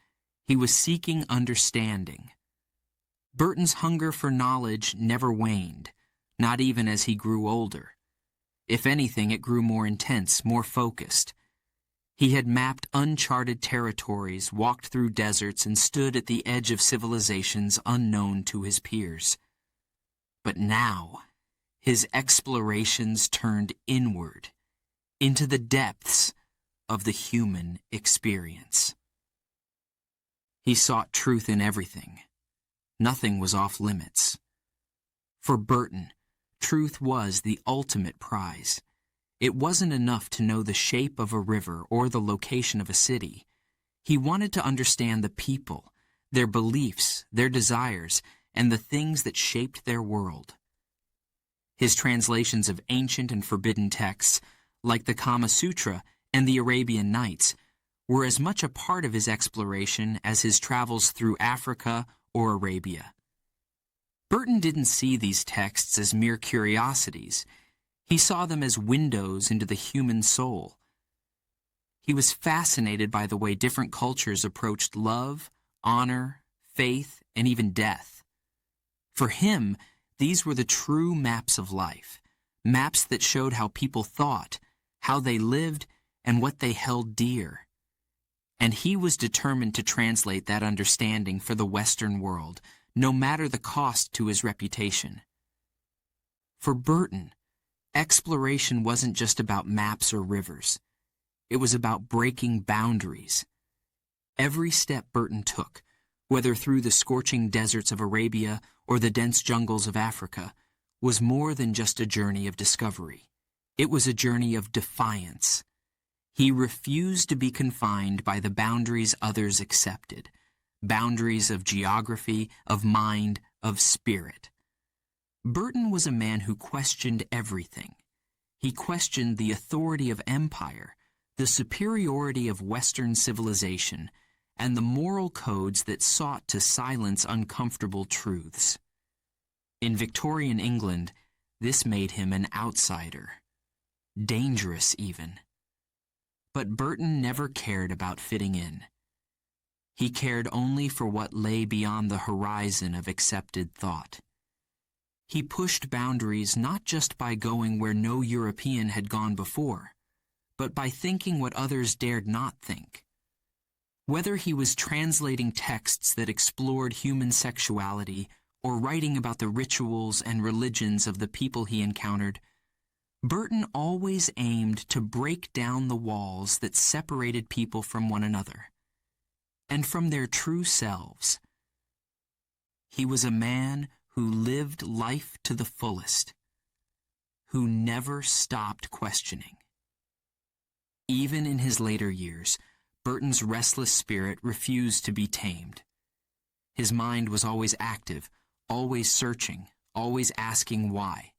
he was seeking understanding. Burton's hunger for knowledge never waned, not even as he grew older. If anything, it grew more intense, more focused. He had mapped uncharted territories, walked through deserts, and stood at the edge of civilizations unknown to his peers. But now, his explorations turned inward, into the depths of the human experience. He sought truth in everything. Nothing was off limits. For Burton, truth was the ultimate prize. It wasn't enough to know the shape of a river or the location of a city. He wanted to understand the people, their beliefs, their desires, and the things that shaped their world. His translations of ancient and forbidden texts, like the Kama Sutra and the Arabian Nights, were as much a part of his exploration as his travels through Africa or Arabia. Burton didn't see these texts as mere curiosities. He saw them as windows into the human soul. He was fascinated by the way different cultures approached love, honor, faith, and even death. For him, these were the true maps of life, maps that showed how people thought, how they lived, and what they held dear. And he was determined to translate that understanding for the Western world, no matter the cost to his reputation. For Burton, Exploration wasn't just about maps or rivers. It was about breaking boundaries. Every step Burton took, whether through the scorching deserts of Arabia or the dense jungles of Africa, was more than just a journey of discovery. It was a journey of defiance. He refused to be confined by the boundaries others accepted, boundaries of geography, of mind, of spirit. Burton was a man who questioned everything. He questioned the authority of empire, the superiority of Western civilization, and the moral codes that sought to silence uncomfortable truths. In Victorian England, this made him an outsider, dangerous even. But Burton never cared about fitting in. He cared only for what lay beyond the horizon of accepted thought. He pushed boundaries not just by going where no European had gone before, but by thinking what others dared not think. Whether he was translating texts that explored human sexuality or writing about the rituals and religions of the people he encountered, Burton always aimed to break down the walls that separated people from one another and from their true selves. He was a man who lived life to the fullest, who never stopped questioning. Even in his later years, Burton's restless spirit refused to be tamed. His mind was always active, always searching, always asking why.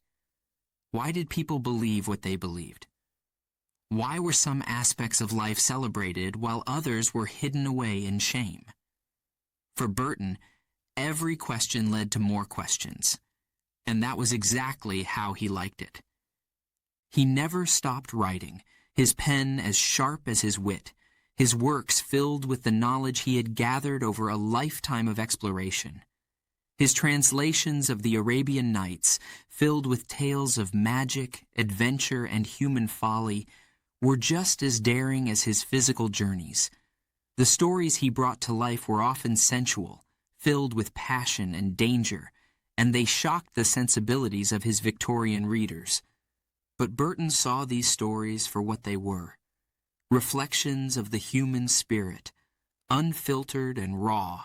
Why did people believe what they believed? Why were some aspects of life celebrated while others were hidden away in shame? For Burton, every question led to more questions, and that was exactly how he liked it. He never stopped writing, his pen as sharp as his wit, his works filled with the knowledge he had gathered over a lifetime of exploration. His translations of the Arabian Nights, filled with tales of magic, adventure, and human folly, were just as daring as his physical journeys. The stories he brought to life were often sensual, filled with passion and danger, and they shocked the sensibilities of his Victorian readers. But Burton saw these stories for what they were, reflections of the human spirit, unfiltered and raw.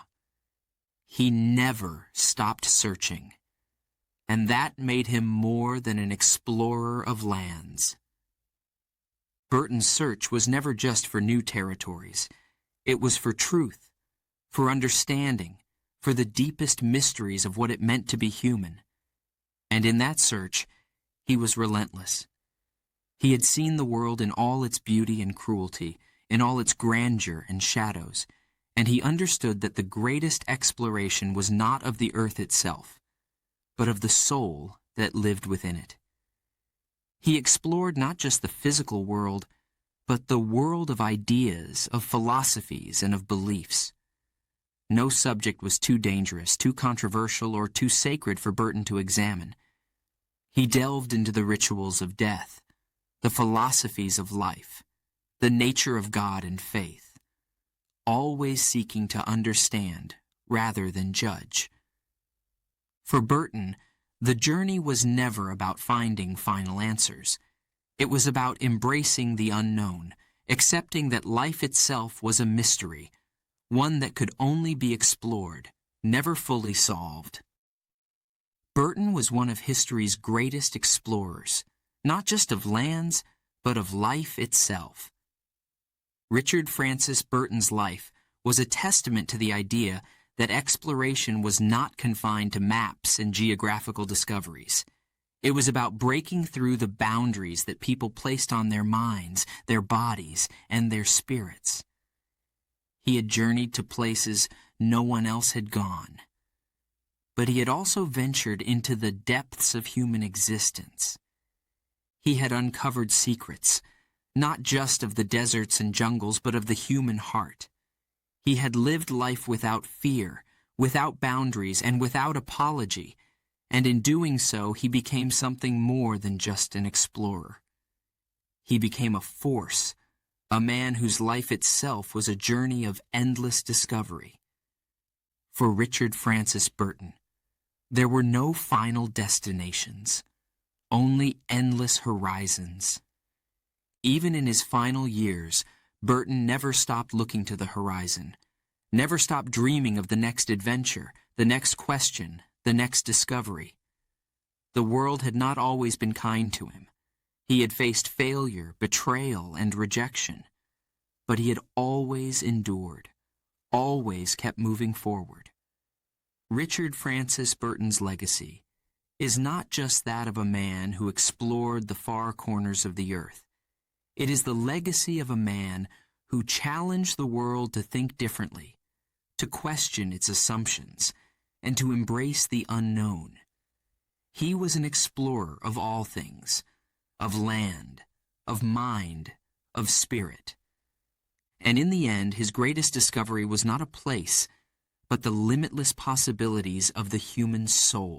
He never stopped searching, and that made him more than an explorer of lands. Burton's search was never just for new territories. It was for truth, for understanding, for the deepest mysteries of what it meant to be human. And in that search, he was relentless. He had seen the world in all its beauty and cruelty, in all its grandeur and shadows, and he understood that the greatest exploration was not of the earth itself, but of the soul that lived within it. He explored not just the physical world, but the world of ideas, of philosophies, and of beliefs. No subject was too dangerous, too controversial, or too sacred for Burton to examine. He delved into the rituals of death, the philosophies of life, the nature of God and faith, always seeking to understand rather than judge. For Burton, the journey was never about finding final answers. It was about embracing the unknown, accepting that life itself was a mystery, one that could only be explored, never fully solved. Burton was one of history's greatest explorers, not just of lands, but of life itself. Richard Francis Burton's life was a testament to the idea that exploration was not confined to maps and geographical discoveries. It was about breaking through the boundaries that people placed on their minds, their bodies, and their spirits. He had journeyed to places no one else had gone. But he had also ventured into the depths of human existence. He had uncovered secrets, not just of the deserts and jungles, but of the human heart. He had lived life without fear, without boundaries, and without apology, and in doing so he became something more than just an explorer. He became a force, a man whose life itself was a journey of endless discovery. For Richard Francis Burton, there were no final destinations, only endless horizons. Even in his final years, Burton never stopped looking to the horizon, never stopped dreaming of the next adventure, the next question, the next discovery. The world had not always been kind to him. He had faced failure, betrayal, and rejection. But he had always endured, always kept moving forward. Richard Francis Burton's legacy is not just that of a man who explored the far corners of the earth. It is the legacy of a man who challenged the world to think differently, to question its assumptions, and to embrace the unknown. He was an explorer of all things, of land, of mind, of spirit. And in the end, his greatest discovery was not a place, but the limitless possibilities of the human soul.